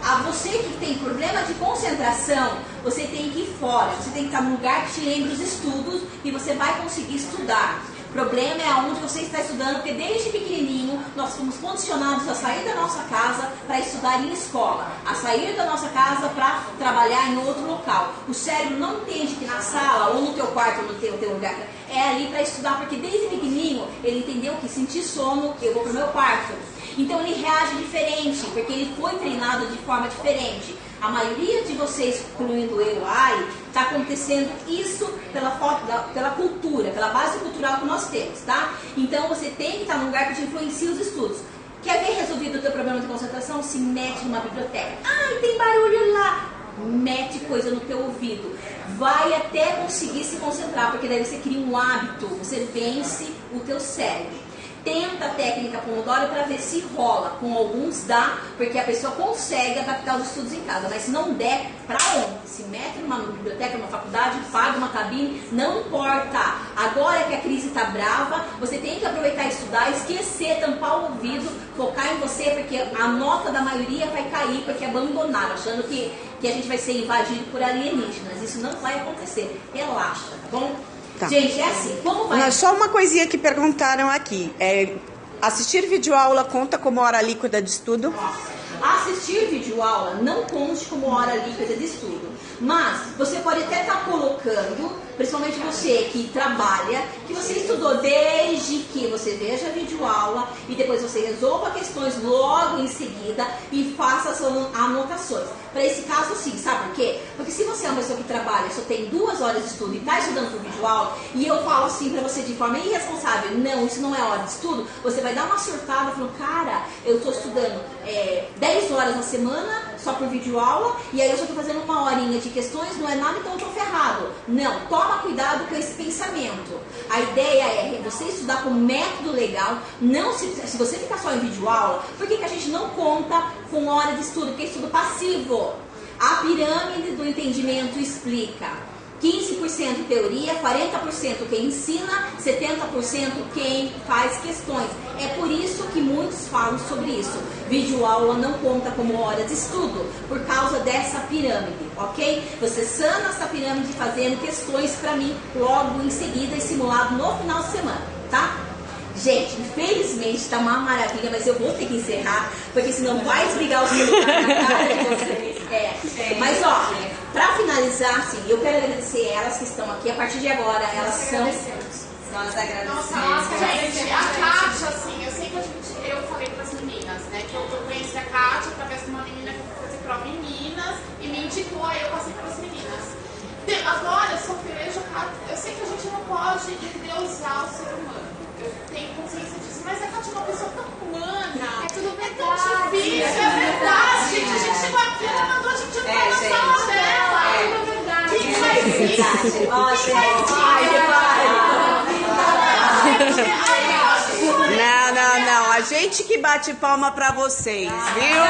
A você que tem problema de concentração, você tem que ir fora, você tem que estar num lugar que te lembre os estudos e você vai conseguir estudar. O problema é aonde você está estudando, porque desde pequenininho nós fomos condicionados a sair da nossa casa para estudar em escola, a sair da nossa casa para trabalhar em outro local. O cérebro não entende que na sala ou no teu quarto ou no teu lugar é ali para estudar, porque desde pequenininho ele entendeu que sentir sono, eu vou para o meu quarto. Então ele reage diferente, porque ele foi treinado de forma diferente. A maioria de vocês, incluindo eu, Ari, está acontecendo isso pela cultura, pela base cultural que nós temos, tá? Então você tem que estar num lugar que te influencia os estudos. Quer ver resolvido o teu problema de concentração? Se mete numa biblioteca. Ai, tem barulho lá! Mete coisa no teu ouvido. Vai até conseguir se concentrar, porque daí você cria um hábito, você vence o teu cérebro. tenta a técnica Pomodoro para ver se rola. Com alguns dá, porque a pessoa consegue adaptar os estudos em casa. Mas se não der, para onde? Se mete numa biblioteca, numa faculdade, paga uma cabine, não importa. Agora que a crise está brava, você tem que aproveitar e estudar, esquecer, tampar o ouvido, focar em você, porque a nota da maioria vai cair, porque abandonaram, achando que a gente vai ser invadido por alienígenas. Isso não vai acontecer. Relaxa, tá bom? Tá. Gente, é assim, como vai... Só uma coisinha que perguntaram aqui. Assistir videoaula conta como hora líquida de estudo? Assistir videoaula não conte como hora líquida de estudo. Mas você pode até estar colocando, principalmente você que trabalha, que você estudou desde que você veja a videoaula e depois você resolva questões logo em seguida e faça as anotações. Para esse caso, sim, sabe por quê? Porque se você é uma pessoa que trabalha, só tem 2 horas de estudo e está estudando por videoaula, e eu falo assim para você de forma irresponsável, não, isso não é hora de estudo, você vai dar uma surtada falando, cara, eu estou estudando 10 horas na semana só por videoaula, e aí eu só estou fazendo 1 horinha de questões, não é nada, então eu estou ferrado. Não, toma cuidado com esse pensamento. A ideia é você estudar com método legal, não se você ficar só em videoaula, por que a gente não conta com hora de estudo? Porque é estudo passivo. A pirâmide do entendimento explica 15% teoria, 40% quem ensina, 70% quem faz questões. É por isso que muitos falam sobre isso. Videoaula não conta como hora de estudo, por causa dessa pirâmide, ok? Você sana essa pirâmide fazendo questões para mim logo em seguida e simulado no final de semana, tá? Gente, infelizmente tá uma maravilha, mas eu vou ter que encerrar, porque senão vai desligar o celular na cara de vocês. Mas ó, pra finalizar, assim, eu quero agradecer elas que estão aqui. A partir de agora, elas são... Nós agradecemos. Nossa, gente, a Kátia, assim, eu sei que eu falei pras meninas, né, que eu conheci a Kátia através de uma menina que foi fazer prova em Minas e me indicou, aí eu passei pelas meninas. Agora, eu só vejo, eu sei que a gente não pode endeusar o ser humano. Eu tenho consciência disso, mas a Kátia é uma pessoa tão humana. É tudo verdade. Tão difícil, é verdade, gente. A gente chegou aqui, ela mandou a gente entrar na sala dela. É tudo verdade. Quem faz isso? Quem faz Não. A gente que bate palma pra vocês, viu?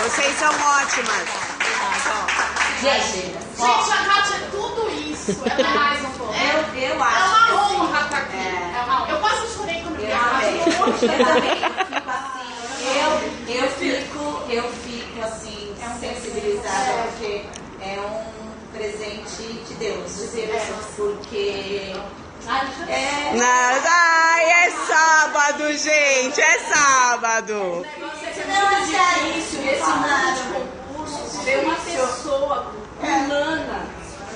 Vocês são ótimas. Gente, a Kátia é tudo isso. É mais um pouco. Eu acho. É uma honra estar aqui. É uma honra. Eu quase chorei quando vi a Kátia. Eu fico assim, sensibilizada, porque é um presente de Deus, porque é sábado, gente, é sábado. Não é isso, esse concurso, ver uma pessoa humana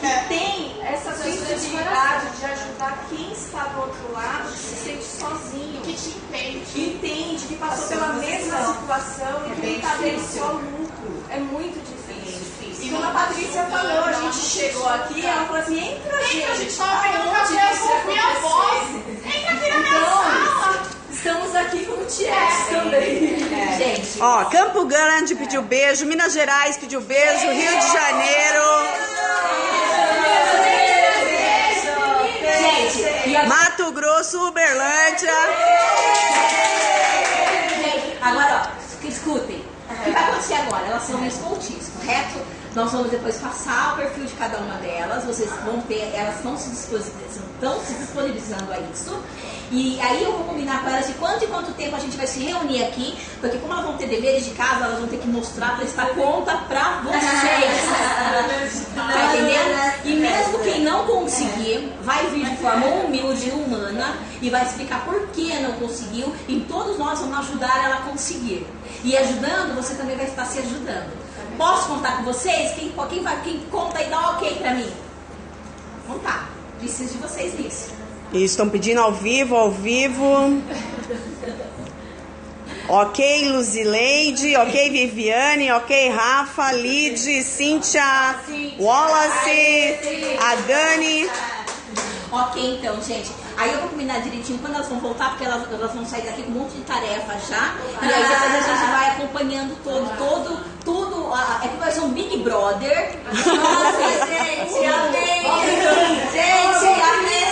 que tem essa sensibilidade de ajudar quem está do outro lado, que se sente sozinho, Que te entende. que entende, que passou pela mesma situação e que não está vendo só lucro. É muito difícil. E como a Patrícia falou, a gente chegou aqui, ela falou assim, entra A gente, gente tava pegando café, eu ouvi a voz. Entra aqui na minha sala. estamos aqui com o Ties também. Gente, Ó, Campo Grande pediu beijo, Minas Gerais pediu beijo, Rio de Janeiro, Mato Grosso, Uberlândia. agora, ó, escutem. O que vai acontecer agora? Elas são minhas coaches, correto? Nós vamos depois passar o perfil de cada uma delas. Vocês vão ter, elas estão se disponibilizando a isso. E aí eu vou combinar com elas de quanto tempo a gente vai se reunir aqui, porque como elas vão ter deveres de casa, elas vão ter que mostrar, prestar conta pra vocês. Tá entendendo? E mesmo quem não conseguir, vai vir de forma humilde e humana e vai explicar por que não conseguiu, e todos nós vamos ajudar ela a conseguir. E ajudando, você também vai estar se ajudando. Posso contar com vocês? Quem conta e dá ok pra mim? Vamos contar. Preciso de vocês nisso. E estão pedindo ao vivo. Ok, Luzileide, ok, Viviane, ok, Rafa, Lid, Cíntia, Wallace, a Dani. Ok, então, gente. Aí eu vou combinar direitinho quando elas vão voltar, porque elas vão sair daqui com um monte de tarefa já. E aí depois a gente vai acompanhando tudo. É que vai ser um Big Brother. Nossa, gente, amei! Gente, amei!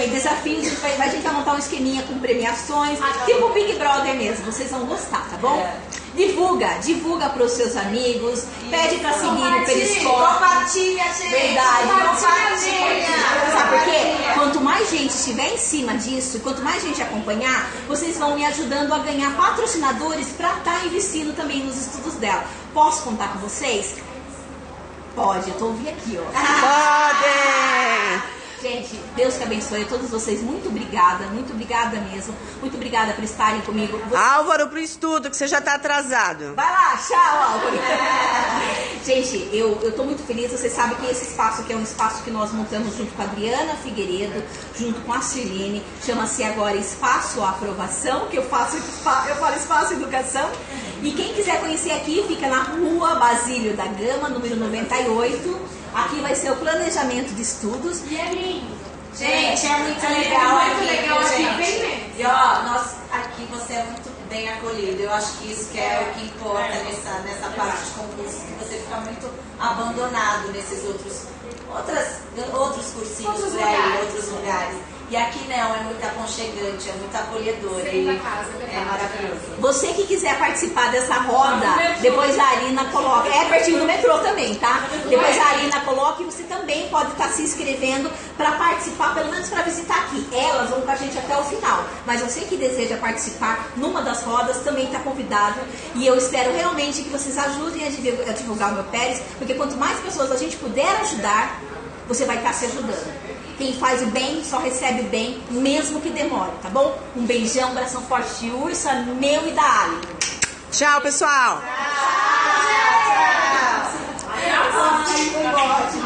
prêmio, desafios, a gente vai montar um esqueminha com premiações, tipo Big Brother mesmo, vocês vão gostar, tá bom? Divulga pros seus amigos, pede pra seguir no Periscope. Compartilha, gente! Verdade, Compartilha! Sabe por quê? Quanto mais gente estiver em cima disso, quanto mais gente acompanhar, vocês vão me ajudando a ganhar patrocinadores pra estar investindo também nos estudos dela. Posso contar com vocês? Pode, eu tô ouvindo aqui, ó. Podem! Gente, Deus que abençoe a todos vocês. Muito obrigada mesmo. Muito obrigada por estarem comigo. Álvaro, pro estudo, que você já tá atrasado. Vai lá, tchau, Álvaro. Gente, eu tô muito feliz. Vocês sabem que esse espaço aqui é um espaço que nós montamos junto com a Adriana Figueiredo, junto com a Cirline. Chama-se agora Espaço Aprovação, que eu falo Espaço Educação. E quem quiser conhecer aqui, fica na Rua Basílio da Gama, número 98. Aqui vai ser o planejamento de estudos. E é lindo. Gente, é muito legal aqui, gente. Gente. E ó, nós aqui você é muito bem acolhido. Eu acho que isso que é o que importa nessa parte de concurso, que você fica muito abandonado nesses outros cursinhos por aí, outros lugares. E aqui não, é muito aconchegante, é muito acolhedor. É maravilhoso. Você que quiser participar dessa roda, depois a Arina coloca. É pertinho do metrô também, tá? Depois a Arina coloca e você também pode estar se inscrevendo para participar, pelo menos para visitar aqui. Elas vão com a gente até o final. Mas você que deseja participar numa das rodas também está convidado. E eu espero realmente que vocês ajudem a divulgar o Meu Pérez, porque quanto mais pessoas a gente puder ajudar, você vai estar se ajudando. Quem faz o bem só recebe o bem, mesmo que demore, tá bom? Um beijão, um abração forte de Ursa, meu e da Ali. Tchau, pessoal! Tchau! Ai, foi ótimo.